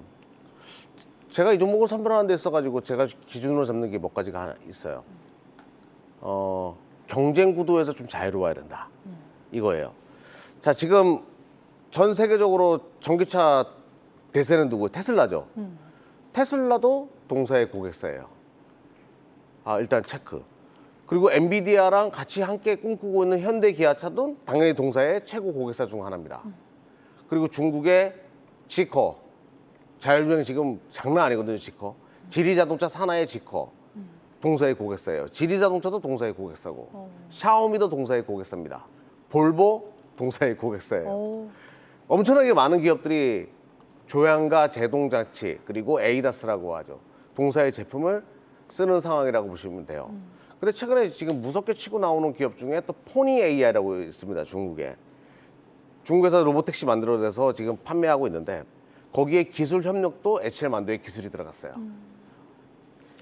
제가 이 종목을 선별하는 데 있어가지고 제가 기준으로 잡는 게 몇 가지가 하나 있어요. 경쟁 구도에서 좀 자유로워야 된다. 이거예요. 자, 지금 전 세계적으로 전기차 대세는 누구? 테슬라죠. 테슬라도 동사의 고객사예요. 일단 체크. 그리고 엔비디아랑 같이 함께 꿈꾸고 있는 현대 기아차도 당연히 동사의 최고 고객사 중 하나입니다. 그리고 중국의 지커, 자율주행 지금 장난 아니거든요. 지커. 지리자동차 산하의 지커, 동사의 고객사예요. 지리자동차도 동사의 고객사고, 샤오미도 동사의 고객사입니다. 볼보 동사의 고객사예요. 엄청나게 많은 기업들이 조향과 제동장치 그리고 에이다스라고 하죠. 동사의 제품을 쓰는 상황이라고 보시면 돼요. 근데 최근에 지금 무섭게 치고 나오는 기업 중에 또 포니 AI라고 있습니다. 중국에. 중국에서 로보택시 만들어내서 지금 판매하고 있는데 거기에 기술 협력도 HL 만도의 기술이 들어갔어요.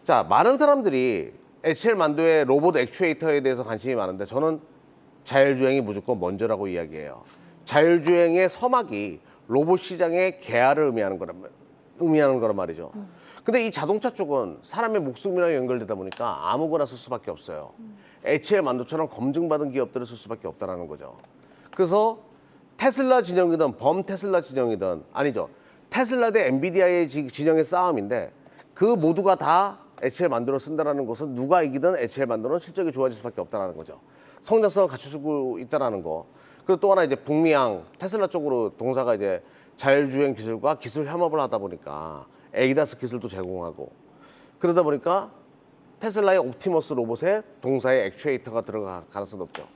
자, 많은 사람들이 HL 만도의 로봇 액추에이터에 대해서 관심이 많은데 저는 자율주행이 무조건 먼저라고 이야기해요. 자율주행의 서막이 로봇 시장의 개화를 의미하는 거란 말이죠. 근데 이 자동차 쪽은 사람의 목숨이랑 연결되다 보니까 아무거나 쓸 수밖에 없어요. HL 만도처럼 검증받은 기업들을 쓸 수밖에 없다는 거죠. 그래서 테슬라 진영이든 범테슬라 진영이든 아니죠. 테슬라 대 엔비디아의 진영의 싸움인데 그 모두가 다 HL 만도를 쓴다는 것은 누가 이기든 HL 만도는 실적이 좋아질 수밖에 없다는 거죠. 성장성을 갖추고 있다는 거. 그리고 또 하나 이제 북미양 테슬라 쪽으로 동사가 이제 자율주행 기술과 기술 협업을 하다 보니까 에이다스 기술도 제공하고 그러다 보니까 테슬라의 옵티머스 로봇에 동사의 액추에이터가 들어갈 가능성이 높죠.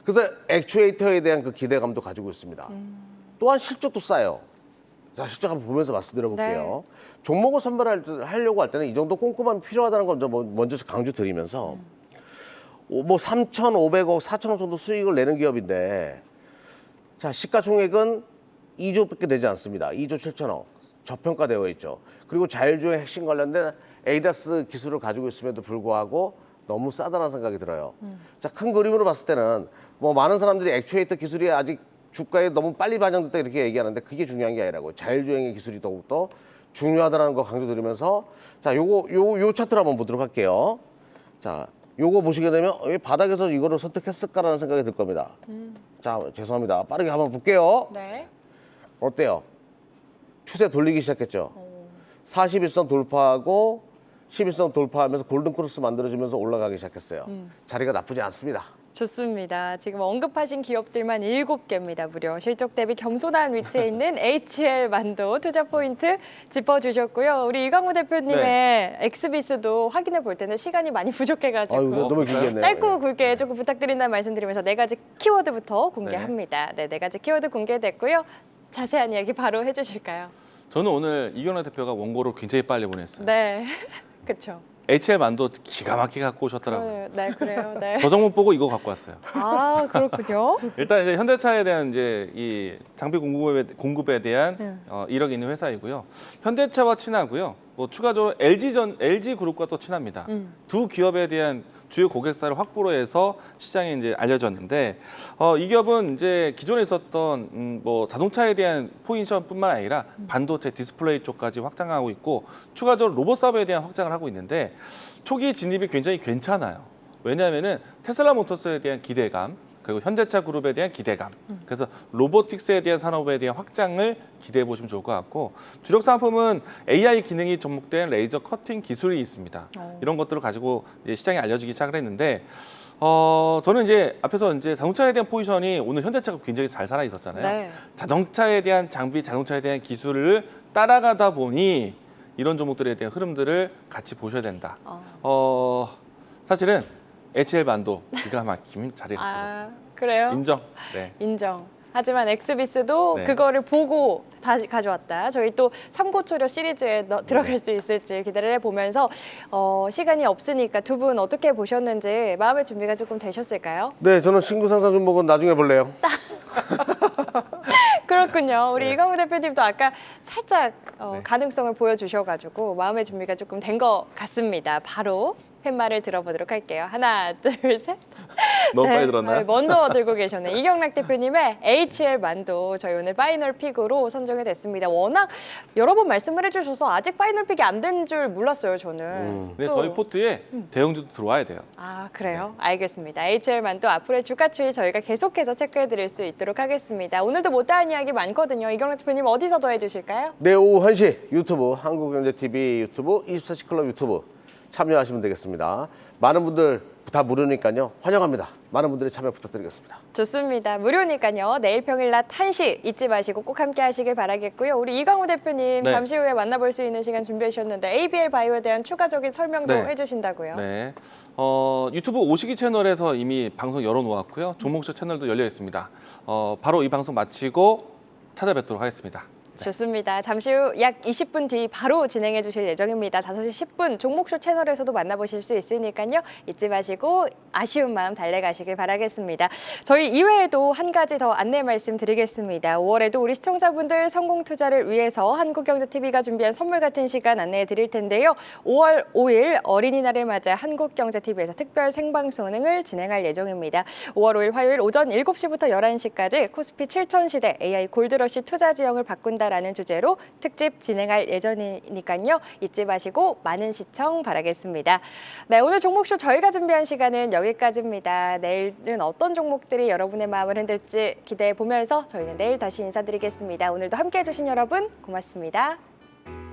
그래서 액추에이터에 대한 그 기대감도 가지고 있습니다. 또한 실적도 싸요. 자, 실적 한번 보면서 말씀드려 볼게요. 종목을 선별하려고 할 때는 이 정도 꼼꼼함이 필요하다는 걸 먼저 강조 드리면서 뭐 3,500억, 4,000억 정도 수익을 내는 기업인데 자, 시가총액은 2조밖에 되지 않습니다. 2조 7천억. 저평가되어 있죠. 그리고 자율주행 핵심 관련된 에이다스 기술을 가지고 있음에도 불구하고 너무 싸다는 생각이 들어요. 자, 큰 그림으로 봤을 때는 뭐 많은 사람들이 액추에이터 기술이 아직 주가에 너무 빨리 반영됐다 이렇게 얘기하는데 그게 중요한 게 아니라고. 자율주행의 기술이 더욱더 중요하다는 거 강조드리면서 자, 요 차트를 한번 보도록 할게요. 자, 요거 보시게 되면 왜 바닥에서 이거를 선택했을까라는 생각이 들 겁니다. 자, 죄송합니다. 빠르게 한번 볼게요. 네. 어때요? 추세 돌리기 시작했죠. 41선 돌파하고 11선 돌파하면서 골든크로스 만들어지면서 올라가기 시작했어요. 자리가 나쁘지 않습니다. 좋습니다. 지금 언급하신 기업들만 7개입니다. 무려 실적 대비 겸손한 위치에 있는 HL 만도 투자 포인트 짚어주셨고요. 우리 이광우 대표님의 엑스비스도 확인해 볼 때는 시간이 많이 부족해가지고 너무 길겠네요. 짧고 굵게 조금 부탁드린다는 말씀드리면서 4가지 키워드부터 공개합니다. 네, 4가지 키워드 공개됐고요. 자세한 이야기 바로 해주실까요? 저는 오늘 이경래 대표가 원고를 굉장히 빨리 보냈어요. 네, 그렇죠. HL 만도 기가 막히게 갖고 오셨더라고요. 네, 그래요. 네. 저 종목 보고 이거 갖고 왔어요. 아, 그렇군요. 일단 이제 현대차에 대한 이제 이 장비 공급에 대한 1억 있는 회사이고요. 현대차와 친하고요. 뭐 추가적으로 LG 그룹과 또 친합니다. 두 기업에 대한 주요 고객사를 확보로 해서 시장에 이제 알려졌는데 이 기업은 이제 기존에 있었던 뭐 자동차에 대한 포지션뿐만 아니라 반도체 디스플레이 쪽까지 확장하고 있고 추가적으로 로봇 사업에 대한 확장을 하고 있는데 초기 진입이 굉장히 괜찮아요. 왜냐하면은 테슬라 모터스에 대한 기대감 그리고 현대차 그룹에 대한 기대감 그래서 로보틱스에 대한 산업에 대한 확장을 기대해 보시면 좋을 것 같고 주력 상품은 AI 기능이 접목된 레이저 커팅 기술이 있습니다. 이런 것들을 가지고 이제 시장에 알려지기 시작을 했는데 저는 이제 앞에서 이제 자동차에 대한 포지션이 오늘 현대차가 굉장히 잘 살아 있었잖아요. 네. 자동차에 대한 장비, 자동차에 대한 기술을 따라가다 보니 이런 종목들에 대한 흐름들을 같이 보셔야 된다. 사실은 HL 만도 기가 막히면 자리를 가졌어요. 그래요? 인정. 네. 인정. 하지만 엑스비스도 네. 그거를 보고 다시 가져왔다. 저희 또 삼고초려 시리즈에 들어갈 수 있을지 기대를 해보면서 시간이 없으니까 두 분 어떻게 보셨는지 마음의 준비가 조금 되셨을까요? 네, 저는 신구 상사 종목은 나중에 볼래요. 그렇군요. 우리 네. 이광우 대표님도 아까 살짝 네. 가능성을 보여주셔가지고 마음의 준비가 조금 된 것 같습니다. 바로 팻말을 들어보도록 할게요. 하나, 둘, 셋. 너무 네, 빨리 들었나요? 먼저 들고 계셨네. 이경락 대표님의 HL 만두 저희 오늘 파이널 픽으로 선정이 됐습니다. 워낙 여러 번 말씀을 해주셔서 아직 파이널 픽이 안 된 줄 몰랐어요, 저는. 근데 또- 저희 포트에 대형주도 들어와야 돼요. 아, 그래요? 알겠습니다. HL 만두 앞으로의 주가 추이 저희가 계속해서 체크해드릴 수 있도록 하겠습니다. 오늘도 못다한 이야기 많거든요. 이경락 대표님 어디서 더 해주실까요? 네, 오후 1시 유튜브 한국경제TV 유튜브 24시 클럽 유튜브 참여하시면 되겠습니다. 많은 분들 다 무료니까요. 환영합니다. 많은 분들의 참여 부탁드리겠습니다. 좋습니다. 무료니까요. 내일 평일 낮 1시 잊지 마시고 꼭 함께 하시길 바라겠고요. 우리 이광우 대표님 네. 잠시 후에 만나볼 수 있는 시간 준비해 주셨는데 ABL 바이오에 대한 추가적인 설명도 네. 해주신다고요. 네. 유튜브 오시기 채널에서 이미 방송 열어놓았고요. 종목쇼 채널도 열려 있습니다. 바로 이 방송 마치고 찾아뵙도록 하겠습니다. 좋습니다. 잠시 후 약 20분 뒤 바로 진행해 주실 예정입니다. 5시 10분 종목쇼 채널에서도 만나보실 수 있으니까요. 잊지 마시고 아쉬운 마음 달래가시길 바라겠습니다. 저희 이외에도 한 가지 더 안내 말씀드리겠습니다. 5월에도 우리 시청자분들 성공 투자를 위해서 한국경제TV가 준비한 선물 같은 시간 안내해 드릴 텐데요. 5월 5일 어린이날을 맞아 한국경제TV에서 특별 생방송을 진행할 예정입니다. 5월 5일 화요일 오전 7시부터 11시까지 코스피 7000시대 AI 골드러시 투자 지형을 바꾼다라는 주제로 특집 진행할 예정이니까요. 잊지 마시고 많은 시청 바라겠습니다. 네, 오늘 종목쇼 저희가 준비한 시간은 여기까지입니다. 내일은 어떤 종목들이 여러분의 마음을 흔들지 기대해 보면서 저희는 내일 다시 인사드리겠습니다. 오늘도 함께해 주신 여러분 고맙습니다.